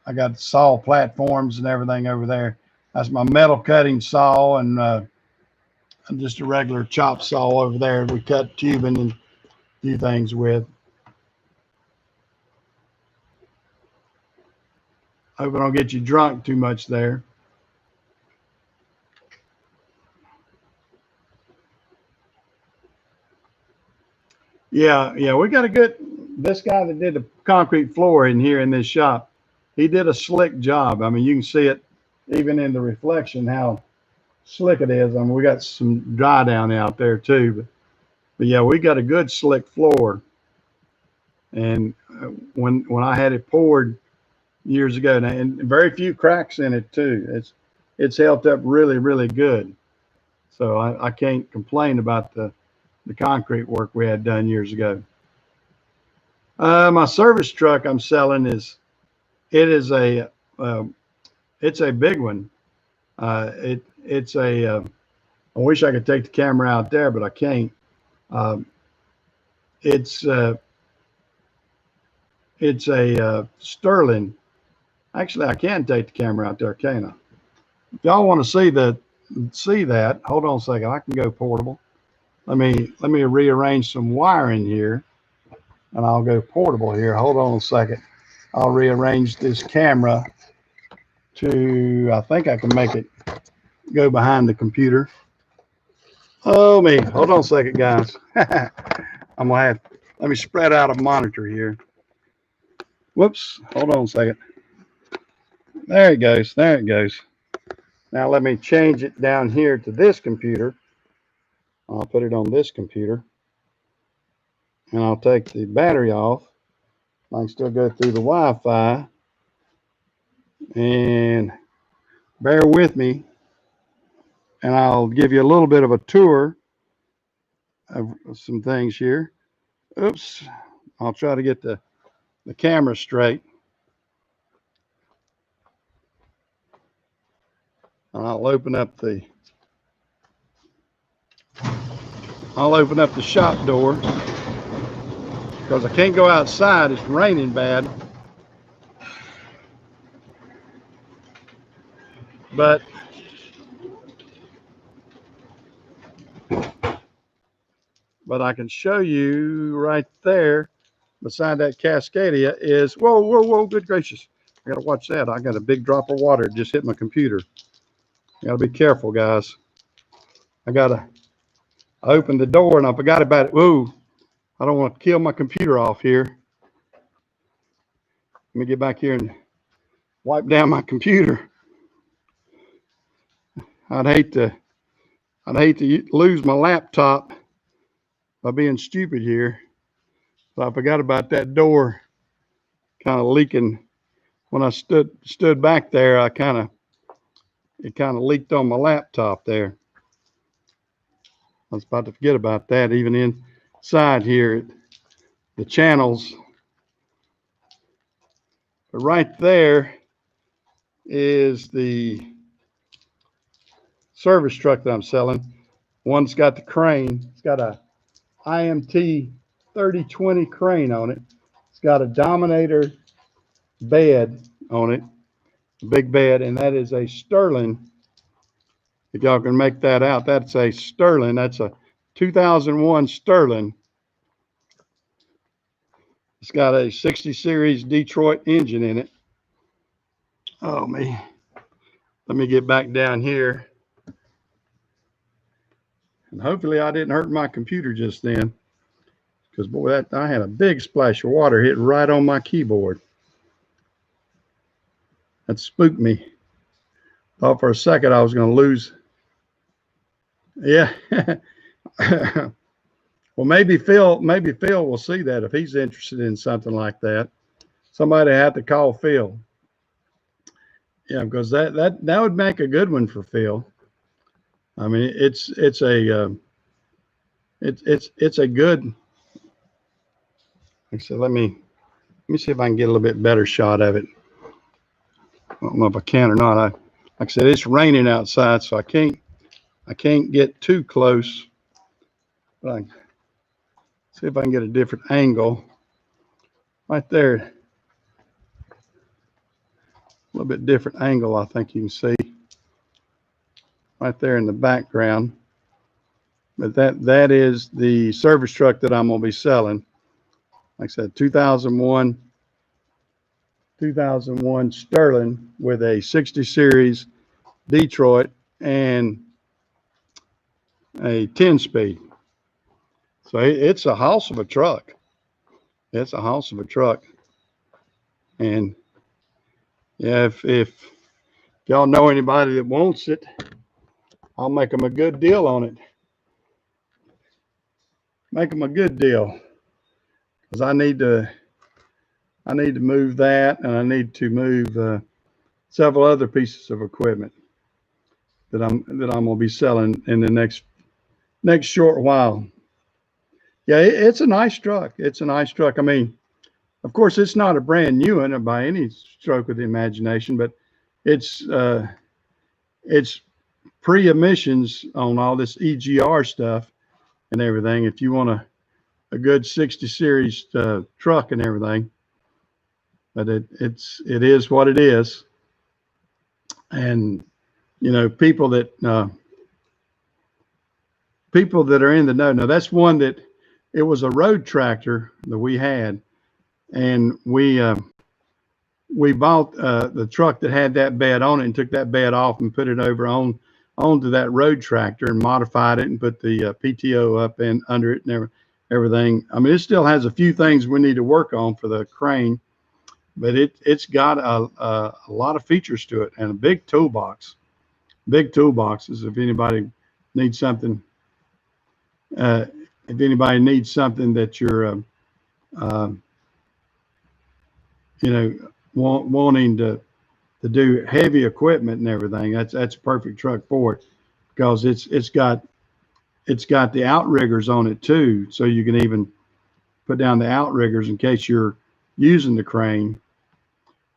I got saw platforms and everything over there. That's my metal cutting saw, and just a regular chop saw over there. We cut tubing and a few things with. Hope I don't get you drunk too much there. Yeah, we got a good. This guy that did the concrete floor in here in this shop, he did a slick job. I mean, you can see it even in the reflection how slick it is. I mean, we got some dry down out there too, but yeah, we got a good slick floor. And when I had it poured years ago, and very few cracks in it too. It's held up really good. So I can't complain about the concrete work we had done years ago. My service truck I'm selling it is uh, it's a big one. It's a I wish I could take the camera out there, but I can't. Um, it's uh, it's a Sterling. Actually, I can take the camera out there, can't I? If y'all want to see that, hold on a second. I can go portable. Let me rearrange some wiring here, and I'll go portable here. Hold on a second. I'll rearrange this camera to. I think I can make it go behind the computer. Oh me, hold on a second, guys. I'm gonna have Let me spread out a monitor here. Whoops, hold on a second. There it goes, there it goes. Now let me change it down here to this computer. I'll put it on this computer. And I'll take the battery off. I can still go through the Wi-Fi. And bear with me. And I'll give you a little bit of a tour of some things here. Oops. I'll try to get the camera straight. And I'll open up the shop door because I can't go outside. It's raining bad. But I can show you right there beside that Cascadia is, whoa, good gracious. I gotta watch that. I got a big drop of water. It just hit my computer. You gotta be careful, guys. I opened the door and I forgot about it. Whoa, I don't want to kill my computer off here. Let me get back here and wipe down my computer. I'd hate to lose my laptop by being stupid here. But I forgot about that door kind of leaking. When I stood back there, it kind of leaked on my laptop there. I was about to forget about that. Even inside here, the channels. But right there is the service truck that I'm selling. One's got the crane. It's got a IMT 3020 crane on it. It's got a Dominator bed on it, a big bed, and that is a Sterling. If y'all can make that out, that's a Sterling. That's a 2001 Sterling. It's got a 60 series Detroit engine in it. Oh man, let me get back down here. And hopefully I didn't hurt my computer just then, because boy, I had a big splash of water hit right on my keyboard. That spooked me. Thought for a second I was going to lose. Yeah. Well, maybe Phil will see that if he's interested in something like that. Somebody had to call Phil. Yeah, because that would make a good one for Phil. I mean, it's a good. So let me see if I can get a little bit better shot of it. I don't know if I can or not. Like I said, it's raining outside, so I can't get too close. But I can see if I can get a different angle. Right there, a little bit different angle. I think you can see right there in the background. But that is the service truck that I'm going to be selling. Like I said, 2001 Sterling with a 60 series Detroit and a 10-speed. So it's a house of a truck. It's a house of a truck. And yeah, if y'all know anybody that wants it, I'll make them a good deal on it. Make them a good deal, because I need to move that, and I need to move several other pieces of equipment that I'm gonna be selling in the next short while. Yeah, it's a nice truck. It's a nice truck. I mean, of course, it's not a brand new one by any stroke of the imagination, but it's pre-emissions on all this EGR stuff and everything. If you want a good 60 series truck and everything, but it is what it is. And you know, people that are in the know. Now that's one that it was a road tractor that we had, and we bought the truck that had that bed on it and took that bed off and put it over onto that road tractor and modified it and put the PTO up and under it and everything. everything. I mean, it still has a few things we need to work on for the crane, but it's got a lot of features to it and a big toolbox. Big toolboxes. If anybody needs something, uh, if anybody needs something that you're, uh, you know, wanting to do heavy equipment and everything, that's a perfect truck for it because it's got the outriggers on it too, so you can even put down the outriggers in case you're using the crane.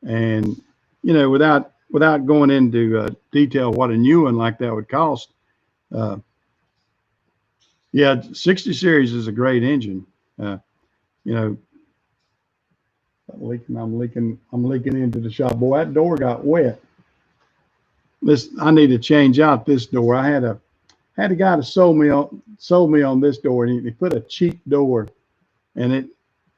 And without going into detail what a new one like that would cost, uh, yeah, 60 series is a great engine. Uh, you know, I'm leaking into the shop. Boy, that door got wet. I need to change out this door. I had a guy to sold me on this door, and he put a cheap door, and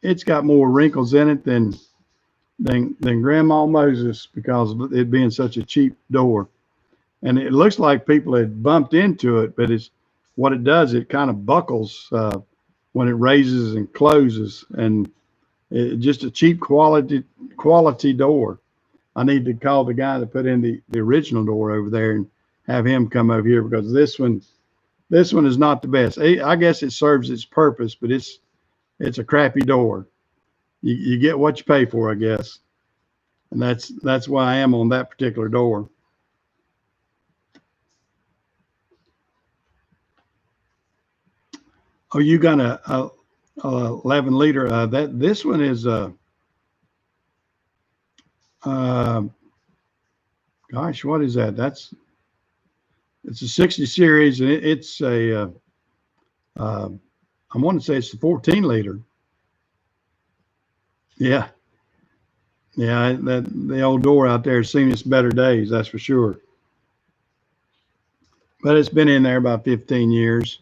it's got more wrinkles in it than Grandma Moses because of it being such a cheap door. And it looks like people had bumped into it, but it's what it does. It kind of buckles when it raises and closes, and just a cheap quality door. I need to call the guy that put in the original door over there and have him come over here because this one is not the best. I guess it serves its purpose, but it's a crappy door. You get what you pay for, I guess, and that's why I am on that particular door. Oh, you got a 11 liter. This one is uh, gosh, what is that? It's a 60 series, and it's a I want to say it's the 14 liter. Yeah, yeah. That the old door out there has seen its better days, that's for sure. But it's been in there about 15 years.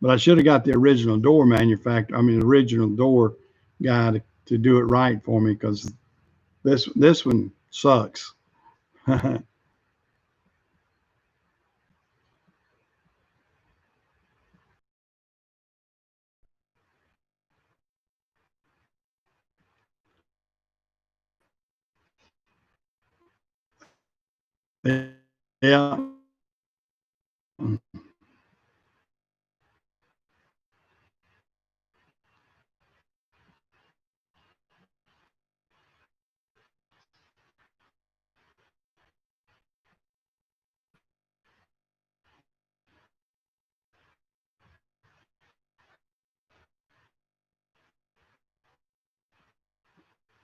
But I should have got the original door manufacturer. I mean, the original door guy to do it right for me because this one sucks. Yeah.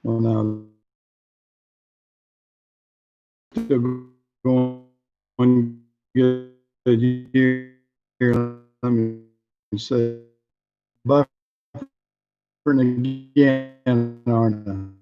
Well, now still going good here. Let me say buffering again, aren't I?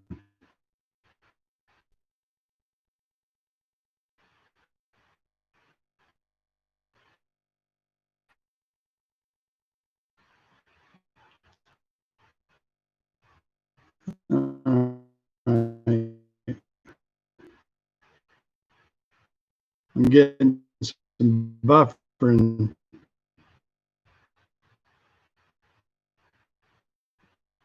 I'm getting some buffering.